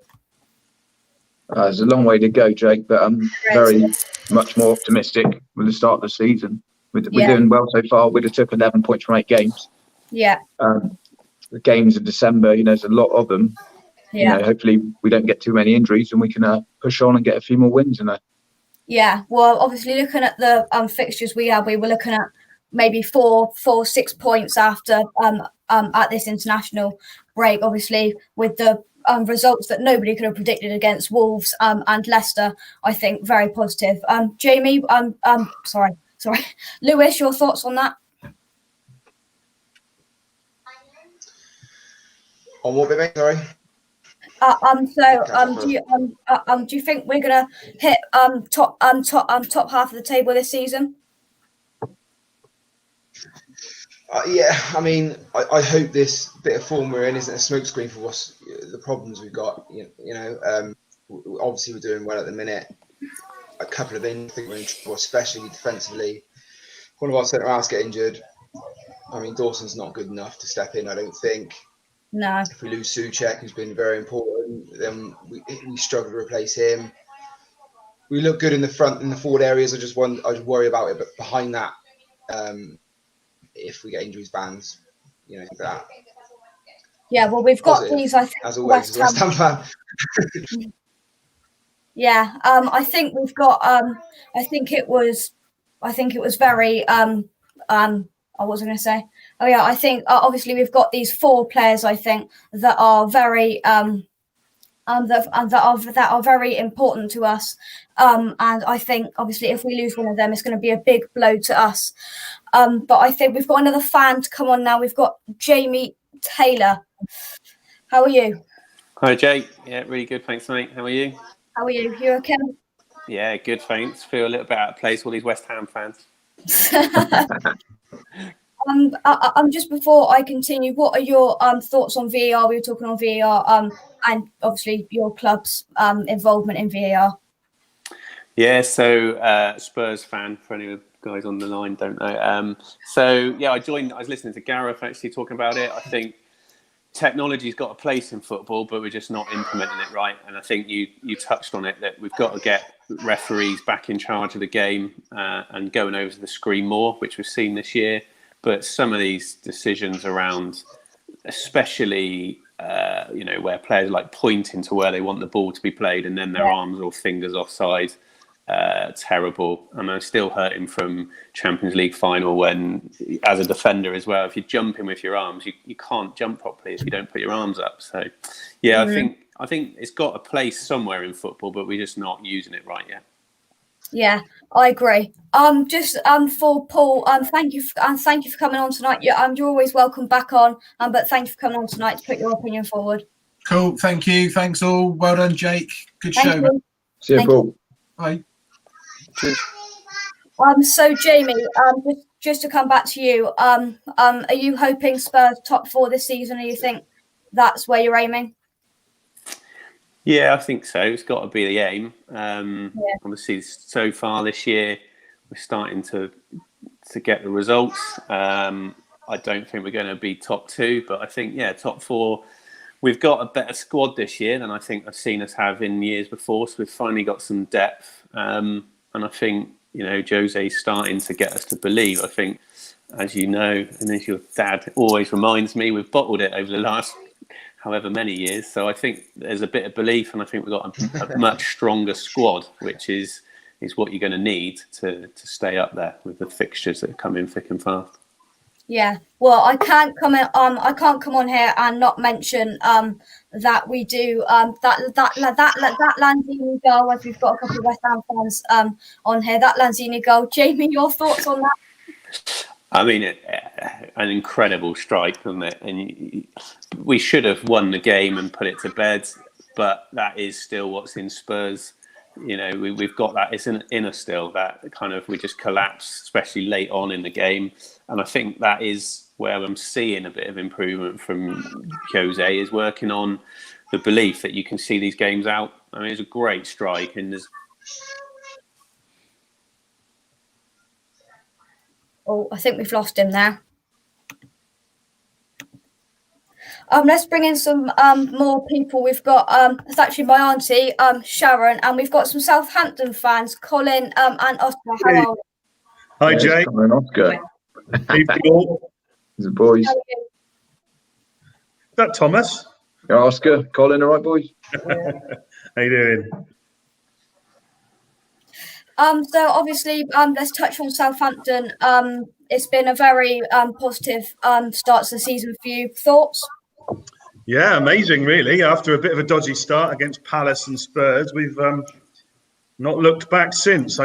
Speaker 14: There's a long way to go, Jake, but I'm very much more optimistic with the start of the season. We're doing well so far. We'd have took 11 points from 8 games.
Speaker 1: Yeah.
Speaker 14: The games in December, there's a lot of them.
Speaker 1: Yeah.
Speaker 14: Hopefully we don't get too many injuries and we can push on and get a few more wins in there.
Speaker 1: Yeah. Well, obviously, looking at the fixtures we were looking at maybe 6 points after at this international break. Obviously, with the results that nobody could have predicted against Wolves and Leicester, I think very positive. Jamie, sorry, Lewis, your thoughts on that?
Speaker 12: On what bit, sorry?
Speaker 1: Do you think we're gonna hit top half of the table this season?
Speaker 12: Yeah, I mean, I hope this bit of form we're in isn't a smokescreen for us. The problems we've got, obviously we're doing well at the minute. A couple of things, I think we're in trouble, especially defensively. One of our centre halves get injured. I mean, Dawson's not good enough to step in, I don't think.
Speaker 1: No.
Speaker 12: If we lose Souček, who's been very important, then we struggle to replace him. We look good in the front, in the forward areas. I worry about it, but behind that, if we get injuries, bans, that.
Speaker 1: Yeah, well, we've got
Speaker 12: Positive,
Speaker 1: these. I think
Speaker 12: as always, as a West Ham fan.
Speaker 1: Yeah, I think we've got. I think it was very. What was I going to say? Oh yeah, I think obviously we've got these 4 players. I think that are very that are very important to us. And I think obviously if we lose one of them, it's going to be a big blow to us. But I think we've got another fan to come on now. We've got Jamie Taylor. How are you?
Speaker 15: Hi, Jake. Yeah, really good. Thanks, mate. How are you?
Speaker 1: How are you? You okay?
Speaker 15: Yeah, good. Thanks. Feel a little bit out of place, all these West Ham fans.
Speaker 1: Just before I continue, what are your thoughts on VAR? We were talking on VAR, and obviously your club's involvement in VAR.
Speaker 15: Yeah, so Spurs fan for any of the guys on the line don't know. I was listening to Gareth actually talking about it. I think technology's got a place in football, but we're just not implementing it right. And I think you touched on it, that we've got to get referees back in charge of the game and going over to the screen more, which we've seen this year. But some of these decisions around, especially where players like pointing to where they want the ball to be played and then their arms or fingers offside, terrible. And I'm still hurting from Champions League final when, as a defender as well, if you're jumping with your arms, you can't jump properly if you don't put your arms up. So yeah, I think it's got a place somewhere in football, but we're just not using it right yet.
Speaker 1: Yeah, I agree. Just for Paul, thank you for coming on tonight. You're always welcome back on. But thank you for coming on tonight to put your opinion forward.
Speaker 11: Cool. Thank you. Thanks all. Well done, Jake. Good show.
Speaker 1: Thank you.
Speaker 14: See you, Paul.
Speaker 11: Bye.
Speaker 14: Cheers.
Speaker 1: So Jamie, just to come back to you, are you hoping Spurs top 4 this season, or you think that's where you're aiming?
Speaker 15: Yeah, I think so. It's got to be the aim. Obviously, so far this year, we're starting to get the results. I don't think we're going to be top 2, but I think, top 4. We've got a better squad this year than I think I've seen us have in years before. So we've finally got some depth. And I think, Jose's starting to get us to believe. I think, as you know, and as your dad always reminds me, we've bottled it over the last however many years. So I think there's a bit of belief, and I think we've got a much stronger squad, which is what you're going to need to stay up there with the fixtures that come in thick and fast.
Speaker 1: Yeah, well, I can't come on here and not mention that we do that Lanzini goal, as we've got a couple of West Ham fans on here. That Lanzini goal, Jamie, your thoughts on that?
Speaker 15: I mean, an incredible strike, wasn't it? And we should have won the game and put it to bed, but that is still what's in Spurs. We've got that. It's in us still, that kind of, we just collapse, especially late on in the game. And I think that is where I'm seeing a bit of improvement from Jose, is working on the belief that you can see these games out. I mean, it's a great strike, and there's...
Speaker 1: Oh, I think we've lost him there. Let's bring in some more people. We've got it's actually my auntie, Sharon, and we've got some Southampton fans, Colin and Oscar. How are you?
Speaker 16: Hi, Jake.
Speaker 14: Oscar.
Speaker 16: Hey, Paul.
Speaker 14: The boys.
Speaker 16: Is that Thomas?
Speaker 14: Oscar, Colin, all right, boys?
Speaker 16: How you doing?
Speaker 1: So obviously, let's touch on Southampton. It's been a very positive start to the season for you. Thoughts?
Speaker 16: Yeah, amazing, really. After a bit of a dodgy start against Palace and Spurs, we've not looked back since.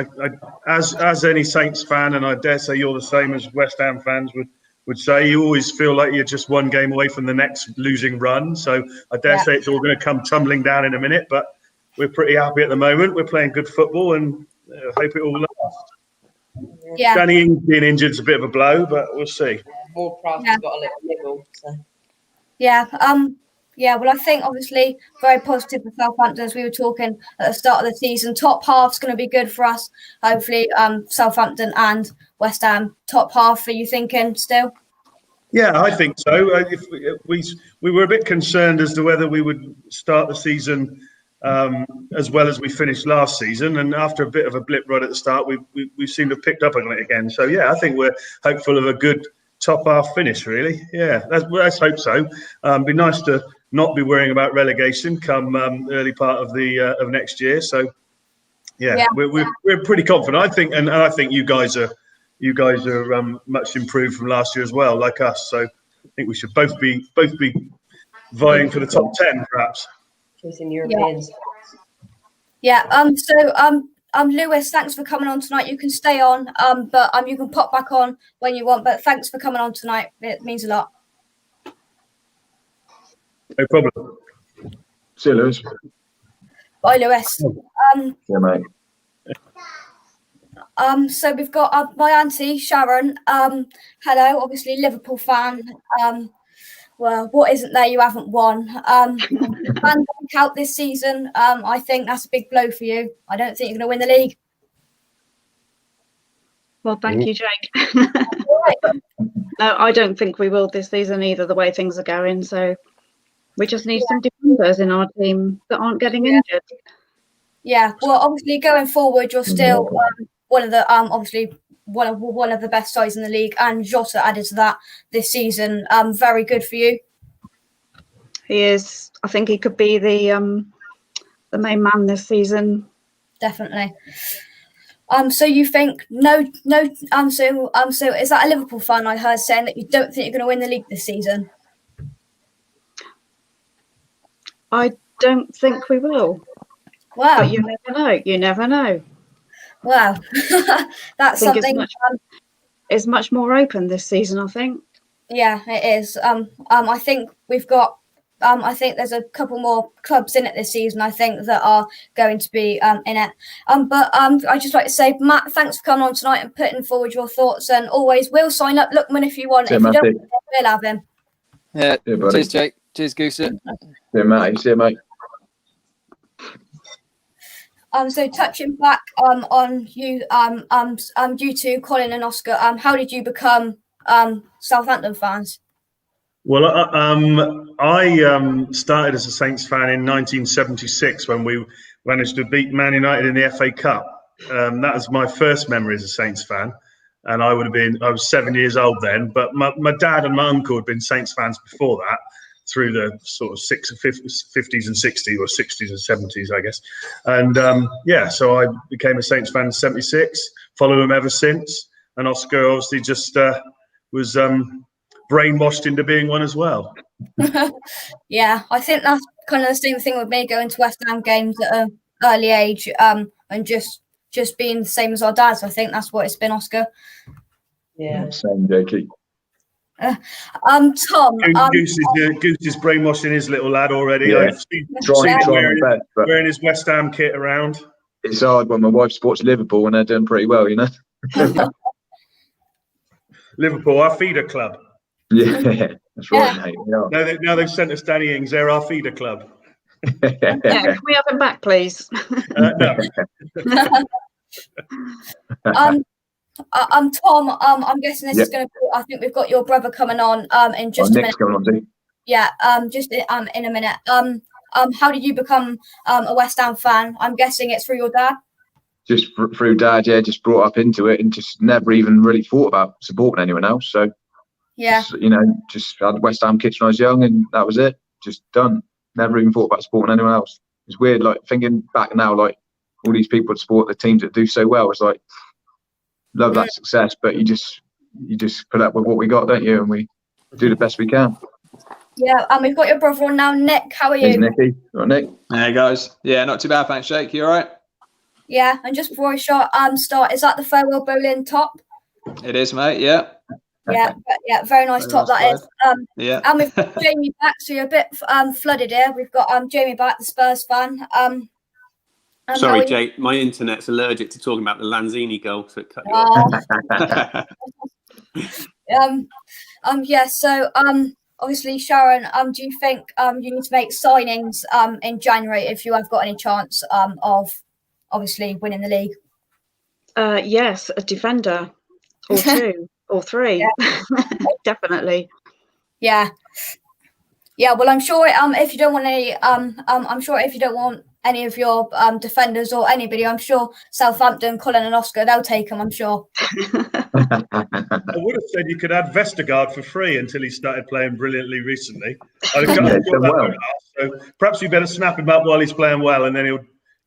Speaker 16: As any Saints fan, and I dare say you're the same as West Ham fans would say, you always feel like you're just one game away from the next losing run. So I dare say it's all going to come tumbling down in a minute, but we're pretty happy at the moment. We're playing good football, and hope it all lasts.
Speaker 1: Yeah.
Speaker 16: Danny Ings being injured is a bit of a blow, but we'll see.
Speaker 17: Ward-Prowse has got a little nibble. So.
Speaker 1: Yeah. Well, I think obviously very positive for Southampton, as we were talking at the start of the season. Top half's going to be good for us. Hopefully, Southampton and West Ham top half. Are you thinking still?
Speaker 16: Yeah, I think so. We were a bit concerned as to whether we would start the season as well as we finished last season, and after a bit of a blip right at the start, we seem to have picked up on it again. So yeah, I think we're hopeful of a good top half finish. Really, yeah, let's hope so. Be nice to not be worrying about relegation come early part of the of next year. So yeah. We're pretty confident. I think, and I think you guys are much improved from last year as well, like us. So I think we should both be vying for the top 10, perhaps.
Speaker 17: Choosing Europeans.
Speaker 1: Yeah. Lewis, thanks for coming on tonight. You can stay on, but you can pop back on when you want. But thanks for coming on tonight. It means a lot.
Speaker 16: No problem.
Speaker 14: See you, Lewis.
Speaker 1: Bye, Lewis.
Speaker 14: Yeah, mate.
Speaker 1: So we've got my auntie Sharon. Hello, obviously Liverpool fan. Well, what isn't there you haven't won? Van Dijk out this season. I think that's a big blow for you. I don't think you're going to win the league.
Speaker 18: Well, thank you, Jake. No, I don't think we will this season either, the way things are going. So We just need some defenders in our team that aren't getting injured.
Speaker 1: Yeah, well, obviously going forward, you're still one of the obviously one of the best sides in the league, and Jota added to that this season. Very good for you.
Speaker 18: He is. I think he could be the main man this season.
Speaker 1: Definitely. So you think so is that a Liverpool fan I heard saying that you don't think you're going to win the league this season?
Speaker 18: I don't think we will.
Speaker 1: Wow.
Speaker 18: But you never know. You never know.
Speaker 1: Wow. That's something.
Speaker 18: It's much more open this season, I think.
Speaker 1: Yeah, it is. I think we've got. I think there's a couple more clubs in it this season, I think, that are going to be in it. But I'd just like to say, Matt, thanks for coming on tonight and putting forward your thoughts. And always, we'll sign up Lookman if you want. If you don't, we'll have him.
Speaker 13: Yeah. Cheers, Jake. Cheers, Goose.
Speaker 14: Yeah, Matt. See you, mate.
Speaker 1: So touching back on you, due to Colin and Oscar, how did you become Southampton fans?
Speaker 16: Well, I started as a Saints fan in 1976 when we managed to beat Man United in the FA Cup. That was my first memory as a Saints fan, and I was 7 years old then. But my dad and my uncle had been Saints fans before that, through the sort of 50s and 60s, or 60s and 70s, I guess. And so I became a Saints fan in 76, followed them ever since. And Oscar obviously just was brainwashed into being one as well.
Speaker 1: Yeah, I think that's kind of the same thing with me, going to West Ham games at an early age, and just being the same as our dads. I think that's what it's been, Oscar.
Speaker 17: Yeah.
Speaker 14: Same, Jakey.
Speaker 1: Tom.
Speaker 16: Goose is brainwashing his little lad already.
Speaker 14: Yeah.
Speaker 16: I've seen him wearing his West Ham kit around.
Speaker 14: It's hard when my wife supports Liverpool and they're doing pretty well, you know.
Speaker 16: Liverpool, our feeder club.
Speaker 14: Yeah, that's right, mate. Yeah.
Speaker 16: Now they've sent us Danny Ings. They're our feeder club.
Speaker 18: Yeah, can we have him back, please?
Speaker 16: No.
Speaker 1: Tom, I'm guessing this is going to be, I think we've got your brother coming on in just a minute.
Speaker 14: Coming on, too.
Speaker 1: Yeah, just in a minute. How did you become a West Ham fan? I'm guessing it's through your dad?
Speaker 14: Just through dad, yeah, just brought up into it and just never even really thought about supporting anyone else. So,
Speaker 1: yeah,
Speaker 14: just had West Ham kits when I was young and that was it. Just done. Never even thought about supporting anyone else. It's weird, like, thinking back now, like, all these people that support the teams that do so well. It's like, love that success, but you just put up with what we got, don't you? And we do the best we can.
Speaker 1: Yeah, and we've got your brother on now, Nick. How are you?
Speaker 14: Hey, Nicky. All right, Nick.
Speaker 19: Hey guys. Yeah, not too bad, thanks, Jake. You all right?
Speaker 1: Yeah, and just before I start, is that the farewell bowling top?
Speaker 19: It is, mate. Yeah.
Speaker 1: Yeah, very nice top that is.
Speaker 19: Yeah.
Speaker 1: And we've got Jamie back, so you're a bit flooded here. We've got Jamie back, the Spurs fan.
Speaker 15: Sorry, Jake, my internet's allergic to talking about the Lanzini goal, so it cut you off.
Speaker 1: Yeah, so obviously, Sharon, do you think you need to make signings in January if you have got any chance of obviously winning the league?
Speaker 18: Yes, a defender or two or three. Yeah. Definitely.
Speaker 1: Yeah. Well, I'm sure if you don't want any, I'm sure if you don't want any of your defenders or anybody, I'm sure Southampton, Colin and Oscar, they'll take them, I'm sure.
Speaker 16: I would have said you could add Vestergaard for free until he started playing brilliantly recently. So perhaps you better snap him up while he's playing well, and then he'll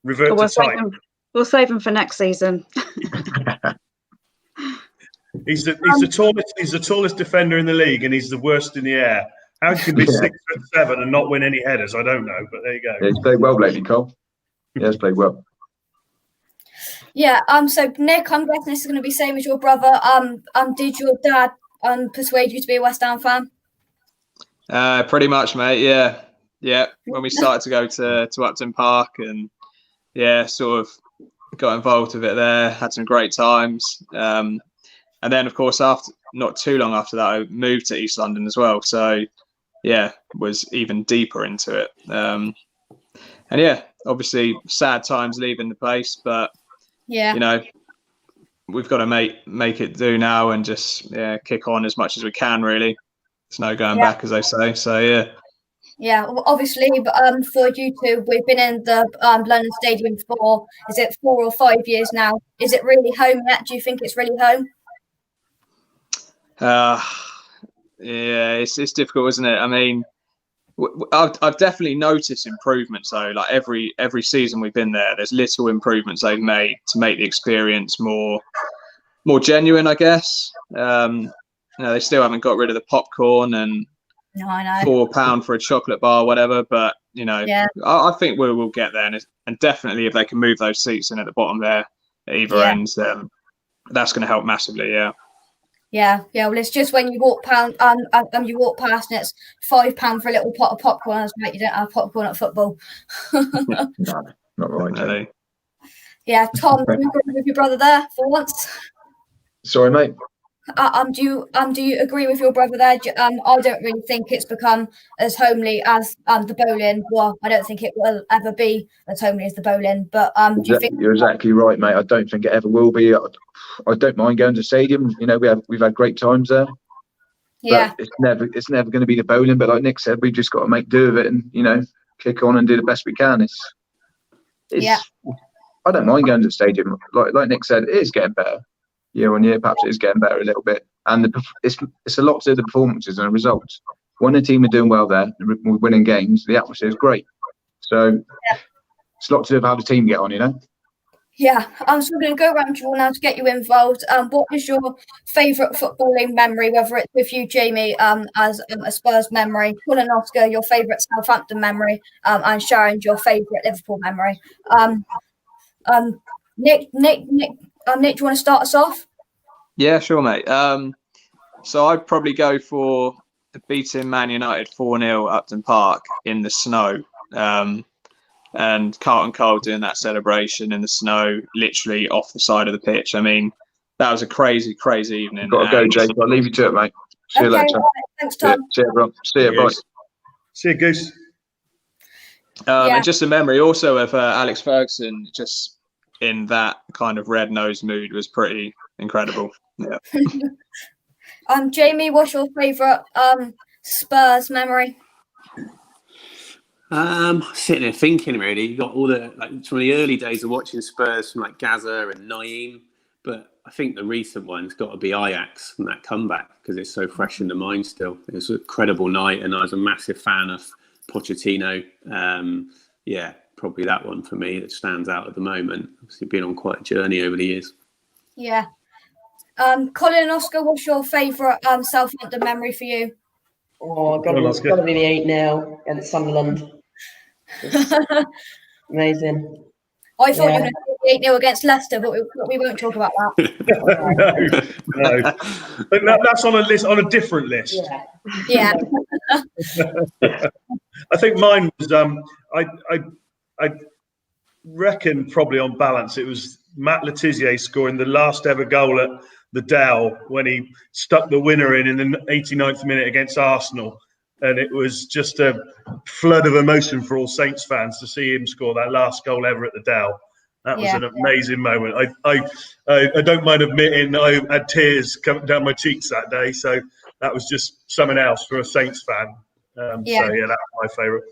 Speaker 16: revert to type.
Speaker 18: We'll save him for next season.
Speaker 16: He's the tallest defender in the league, and he's the worst in the air. How he can be 6'7" and not win any headers, I don't know, but there you go.
Speaker 14: Yeah, he's played well lately, Cole. He has played well.
Speaker 1: Yeah. So Nick, I'm guessing this is going to be same as your brother. Did your dad persuade you to be a West Ham fan?
Speaker 19: Pretty much, mate. Yeah. When we started to go to Upton Park, and sort of got involved with it there, had some great times. And then, of course, not too long after that, I moved to East London as well. So, was even deeper into it. And obviously sad times leaving the place, but we've got to make it do now and just kick on as much as we can. Really, there's no going back, as they say. So
Speaker 1: Yeah, well, obviously, for you two, we've been in the London Stadium for, is it 4 or 5 years now? Is it really home yet? Do you think it's really home?
Speaker 19: Yeah, it's difficult, isn't it? I mean, I've definitely noticed improvements though. Like every season we've been there, there's little improvements they've made to make the experience more genuine, I guess. They still haven't got rid of the popcorn and
Speaker 1: no, I know.
Speaker 19: £4 for a chocolate bar, whatever. But
Speaker 1: yeah.
Speaker 19: I think we'll get there, and definitely if they can move those seats in at the bottom there at either ends, that's going to help massively. Yeah.
Speaker 1: Yeah. Well, it's just when you walk past, you walk past, and it's £5 for a little pot of popcorn. I was like, you don't have popcorn at football.
Speaker 14: No, not right.
Speaker 19: Really.
Speaker 1: Yeah, Tom, do you agree with your brother there for once?
Speaker 14: Sorry, mate.
Speaker 1: Do you agree with your brother there? I don't really think it's become as homely as the bowling. Well, I don't think it will ever be as homely as the bowling. But do you think
Speaker 14: you're exactly right, mate? I don't think it ever will be. I don't mind going to the stadium. We've had great times there.
Speaker 1: Yeah.
Speaker 14: But it's never going to be the bowling. But like Nick said, we've just got to make do of it and kick on and do the best we can. I don't mind going to the stadium. Like Nick said, it is getting better. Year on year, perhaps it is getting better a little bit, and it's a lot to the performances and the results. When the team are doing well there, we're winning games, the atmosphere is great. So it's a lot to do with how the team get on,
Speaker 1: Yeah, so we're going to go around you all now to get you involved. What is your favourite footballing memory, whether it's with you, Jamie, as a Spurs memory, Colin and Oscar, your favourite Southampton memory, and Sharon, your favourite Liverpool memory? Nick, do you want to start us off?
Speaker 19: Yeah, sure, mate. So I'd probably go for beating Man United 4-0 at Upton Park in the snow. And Carlton Cole doing that celebration in the snow, literally off the side of the pitch. I mean, that was a crazy, crazy evening.
Speaker 14: Got to go, Jake. I'll leave you to it, mate. See you later.
Speaker 1: Right, thanks, Tom.
Speaker 14: See you, everyone. See you, bye.
Speaker 16: See you, Goose.
Speaker 19: And just a memory also of Alex Ferguson, just in that kind of red-nosed mood, was pretty incredible. Yeah.
Speaker 1: Jamie, what's your favourite Spurs memory?
Speaker 15: Sitting there thinking, really. You got all the from the early days of watching Spurs from Gaza and Naeem, but I think the recent one's got to be Ajax and that comeback because it's so fresh in the mind still. It was an incredible night, and I was a massive fan of Pochettino. Probably that one for me that stands out at the moment. Obviously, been on quite a journey over the years.
Speaker 1: Yeah. Colin and Oscar, what's your favourite Southampton memory for you?
Speaker 17: Oh, got to be the 8-0 against Sunderland. Amazing.
Speaker 1: I thought you were going to say 8-0 against Leicester, but we won't talk about that.
Speaker 16: No. But that's on a list, on a different list.
Speaker 1: Yeah.
Speaker 16: I think mine was I reckon probably on balance it was Matt Letizia scoring the last ever goal at the Dow when he stuck the winner in the 89th minute against Arsenal, and it was just a flood of emotion for all Saints fans to see him score that last goal ever at the Dow. That was an amazing moment. I don't mind admitting I had tears coming down my cheeks that day, so that was just something else for a Saints fan. So yeah, that's my favourite.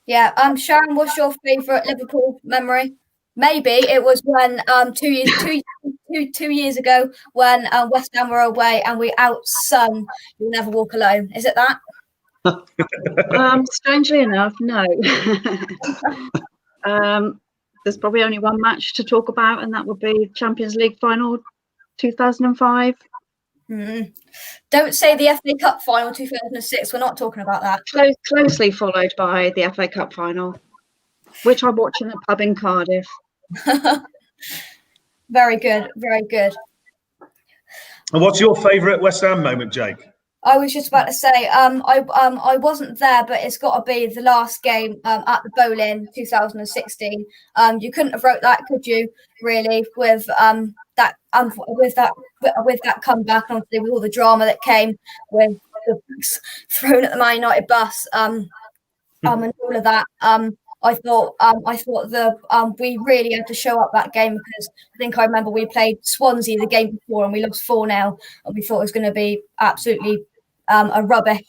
Speaker 1: Yeah, Sharon, what's your favourite Liverpool memory? Maybe it was when 2 years ago when West Ham were away and we outsung "You'll Never Walk Alone." Is it that?
Speaker 18: Strangely enough, no. There's probably only one match to talk about, and that would be Champions League final 2005.
Speaker 1: Don't say the FA Cup final 2006. We're not talking about that.
Speaker 18: Closely followed by the FA Cup final, which I watched in a pub in Cardiff.
Speaker 1: Very good, very good.
Speaker 16: And what's your favourite West Ham moment, Jake?
Speaker 1: I was just about to say, I wasn't there, but it's got to be the last game at the Bowling 2016. You couldn't have wrote that, could you? Really, with that comeback, and obviously with all the drama that came with the books thrown at the Man United bus, and all of that. I thought we really had to show up that game because I think I remember we played Swansea the game before and we lost 4-0, and we thought it was going to be absolutely a rubbish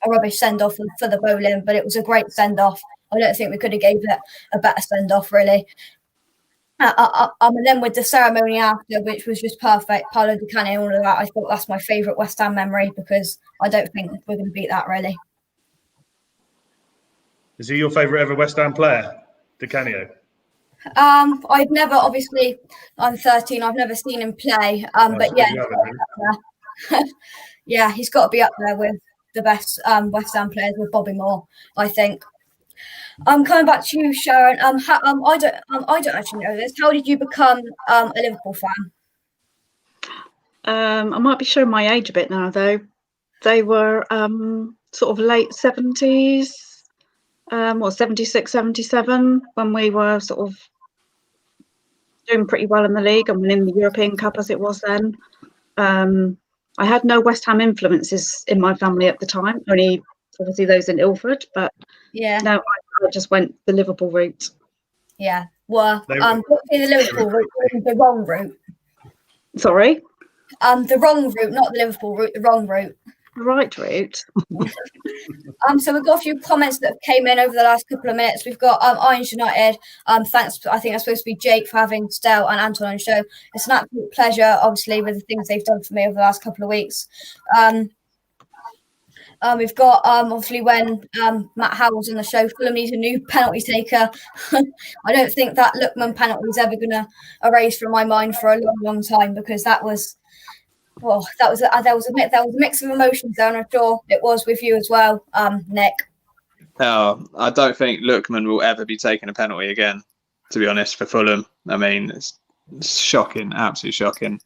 Speaker 1: rubbish send off for the bowling, but it was a great send off. I don't think we could have gave it a better send off, really. And then with the ceremony after, which was just perfect, Paolo Di Canio and all of that, I thought that's my favourite West Ham memory, because I don't think we're going to beat that, really.
Speaker 16: Is he your favourite ever West Ham player, Di Canio?
Speaker 1: I've never, obviously, I'm 13, I've never seen him play, but yeah, yeah, he's got to be up there with the best West Ham players, with Bobby Moore, I think. Coming back to you, Sharon. I don't actually know this. How did you become a Liverpool fan?
Speaker 18: I might be showing my age a bit now, though. They were sort of late 70s, 76, 77, when we were sort of doing pretty well in the league and winning the European Cup as it was then. I had no West Ham influences in my family at the time, only obviously those in Ilford, but
Speaker 1: yeah,
Speaker 18: no, I just went the Liverpool route.
Speaker 1: Yeah, well, the Liverpool route, the wrong route.
Speaker 18: Sorry?
Speaker 1: The wrong route, not the Liverpool route, the wrong route.
Speaker 18: The right route.
Speaker 1: So we've got a few comments that came in over the last couple of minutes. We've got Irons United. Thanks, I think that's supposed to be Jake, for having Stell and Anton on the show. It's an absolute pleasure, obviously, with the things they've done for me over the last couple of weeks. We've got obviously when Matt Howell's on the show, Fulham needs a new penalty taker. I don't think that Lookman penalty is ever going to erase from my mind for a long, long time, because that was, well, there was a mix of emotions there, and I'm sure it was with you as well, Nick.
Speaker 19: Oh, I don't think Lookman will ever be taking a penalty again, to be honest, for Fulham. I mean, it's shocking, absolutely shocking,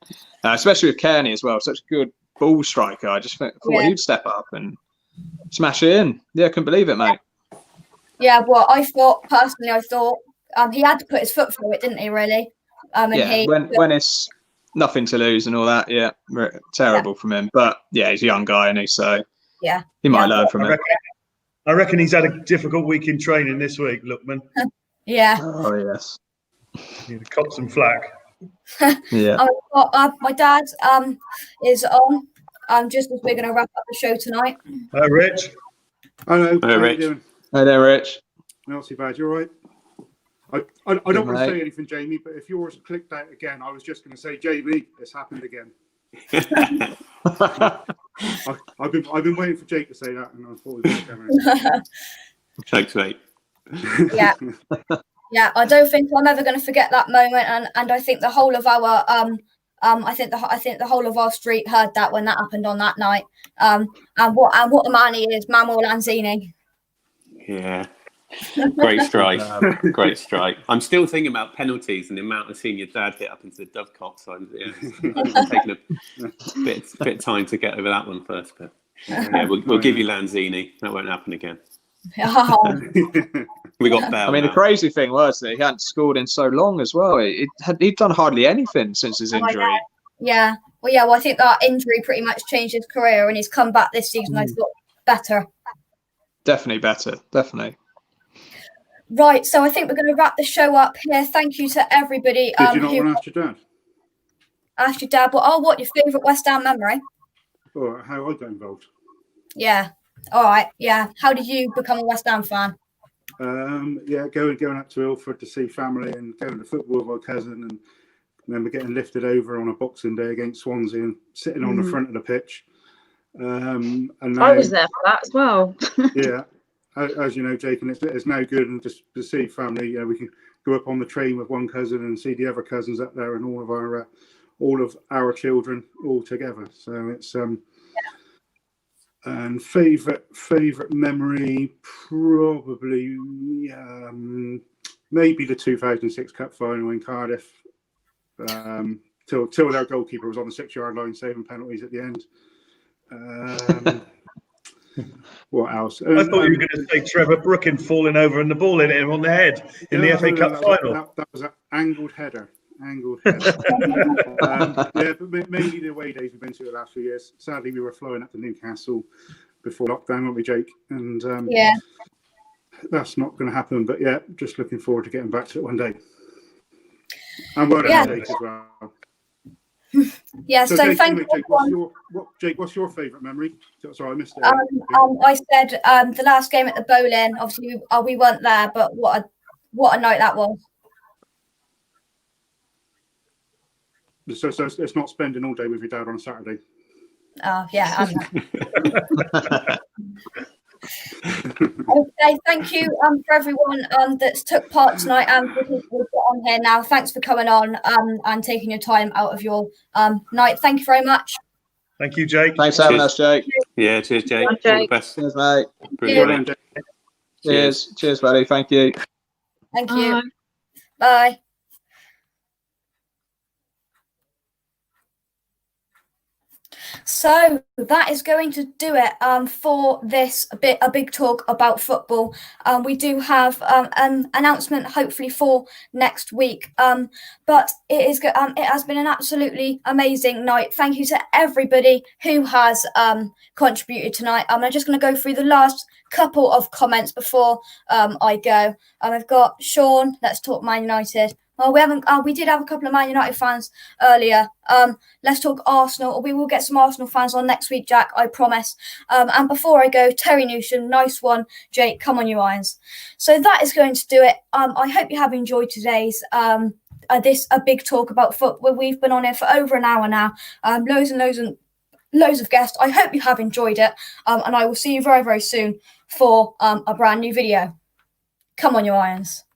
Speaker 19: especially with Kearney as well. Such a good ball striker. I just thought he'd step up and smash it in. Yeah, I couldn't believe it, mate.
Speaker 1: Yeah, well, I thought he had to put his foot through it, didn't he, really?
Speaker 19: When it's nothing to lose and all that, yeah, terrible from him. But yeah, he's a young guy, and so
Speaker 1: yeah,
Speaker 19: he might learn from it.
Speaker 16: I reckon he's had a difficult week in training this week, Lookman.
Speaker 1: Yeah.
Speaker 19: Oh yes.
Speaker 16: He'd cop some flack.
Speaker 19: Yeah.
Speaker 1: My dad is on. Just as we're going to wrap up the show tonight.
Speaker 16: Hi, Rich.
Speaker 9: Hello.
Speaker 19: Hey,
Speaker 9: How
Speaker 19: Rich.
Speaker 9: you doing?
Speaker 19: Hey there, Rich.
Speaker 9: Not too bad. You all right? I don't want to say anything, Jamie, but if yours clicked out again, I was just going to say, Jamie, it's happened again. I've been waiting for Jake to say that, and I thought it was coming.
Speaker 15: Thanks, mate.
Speaker 1: Yeah. Yeah, I don't think I'm ever going to forget that moment, and I think the whole of our I think the whole of our street heard that when that happened on that night. And what a man he is, Manuel Lanzini.
Speaker 15: Yeah. Great strike. Great strike. I'm still thinking about penalties and the amount of seeing your dad hit up into the Dovecote. So it's taking a bit of time to get over that one first. But yeah, we'll give you Lanzini. That won't happen again. We got Bell.
Speaker 19: I mean, the crazy thing was that he hadn't scored in so long as well. He'd done hardly anything since his injury.
Speaker 1: Yeah. Well, I think that injury pretty much changed his career, and he's come back this season, I thought, better.
Speaker 19: Definitely better. Definitely.
Speaker 1: Right, so I think we're going to wrap the show up here. Thank you to everybody.
Speaker 9: Did you not want to ask your dad?
Speaker 1: Ask your dad, what your favourite West Ham memory?
Speaker 9: Or how I got involved?
Speaker 1: Yeah. All right. Yeah. How did you become a West Ham fan?
Speaker 9: Yeah, going up to Ilford to see family and going to football with my cousin, and remember getting lifted over on a Boxing Day against Swansea and sitting on the front of the pitch. And now,
Speaker 18: I was there for that as well.
Speaker 9: Yeah. As you know, Jake, and it's now good, and just to see family. Yeah, we can go up on the train with one cousin and see the other cousins up there, and all of our children all together. So it's and favorite memory, probably maybe the 2006 Cup final in Cardiff. Till their goalkeeper was on the 6-yard line saving penalties at the end. What else?
Speaker 16: I thought you were going to say Trevor Brookin falling over and the ball in him on the head in the FA Cup final.
Speaker 9: That was an angled header. Yeah, but mainly the away days we've been to the last few years. Sadly, we were flying up to Newcastle before lockdown, weren't we, Jake? And that's not going to happen. But yeah, just looking forward to getting back to it one day. And well done, Jake, as well.
Speaker 1: Yeah. So
Speaker 9: Jake,
Speaker 1: thank
Speaker 9: anyway,
Speaker 1: you.
Speaker 9: Jake, what's your favourite memory? Sorry, I missed it.
Speaker 1: I said the last game at the bowling. Obviously, we weren't there, but what a night that was.
Speaker 9: So it's not spending all day with your dad on a Saturday.
Speaker 1: Yeah. Okay, thank you for everyone that's took part tonight and for people who've got on here now. Thanks for coming on and taking your time out of your night. Thank you very much.
Speaker 16: Thank you, Jake.
Speaker 19: Thanks for having us, Jake.
Speaker 15: Yeah, cheers, Jake.
Speaker 18: Bye, Jake.
Speaker 15: All the best.
Speaker 19: Cheers, mate.
Speaker 15: Brilliant.
Speaker 19: Cheers, buddy. Thank you.
Speaker 1: Thank you. Bye. So that is going to do it for this a big talk about football. We do have an announcement hopefully for next week. But it has been an absolutely amazing night. Thank you to everybody who has contributed tonight. I'm just going to go through the last couple of comments before I go. I've got Sean. Let's talk Man United. Well, we did have a couple of Man United fans earlier. Let's talk Arsenal. We will get some Arsenal fans on next week, Jack, I promise. And before I go, Terry Newsham, nice one. Jake, come on, you irons. So that is going to do it. I hope you have enjoyed today's a big talk about football. We've been on here for over an hour now. Loads of guests. I hope you have enjoyed it. And I will see you very, very soon for a brand new video. Come on, you irons.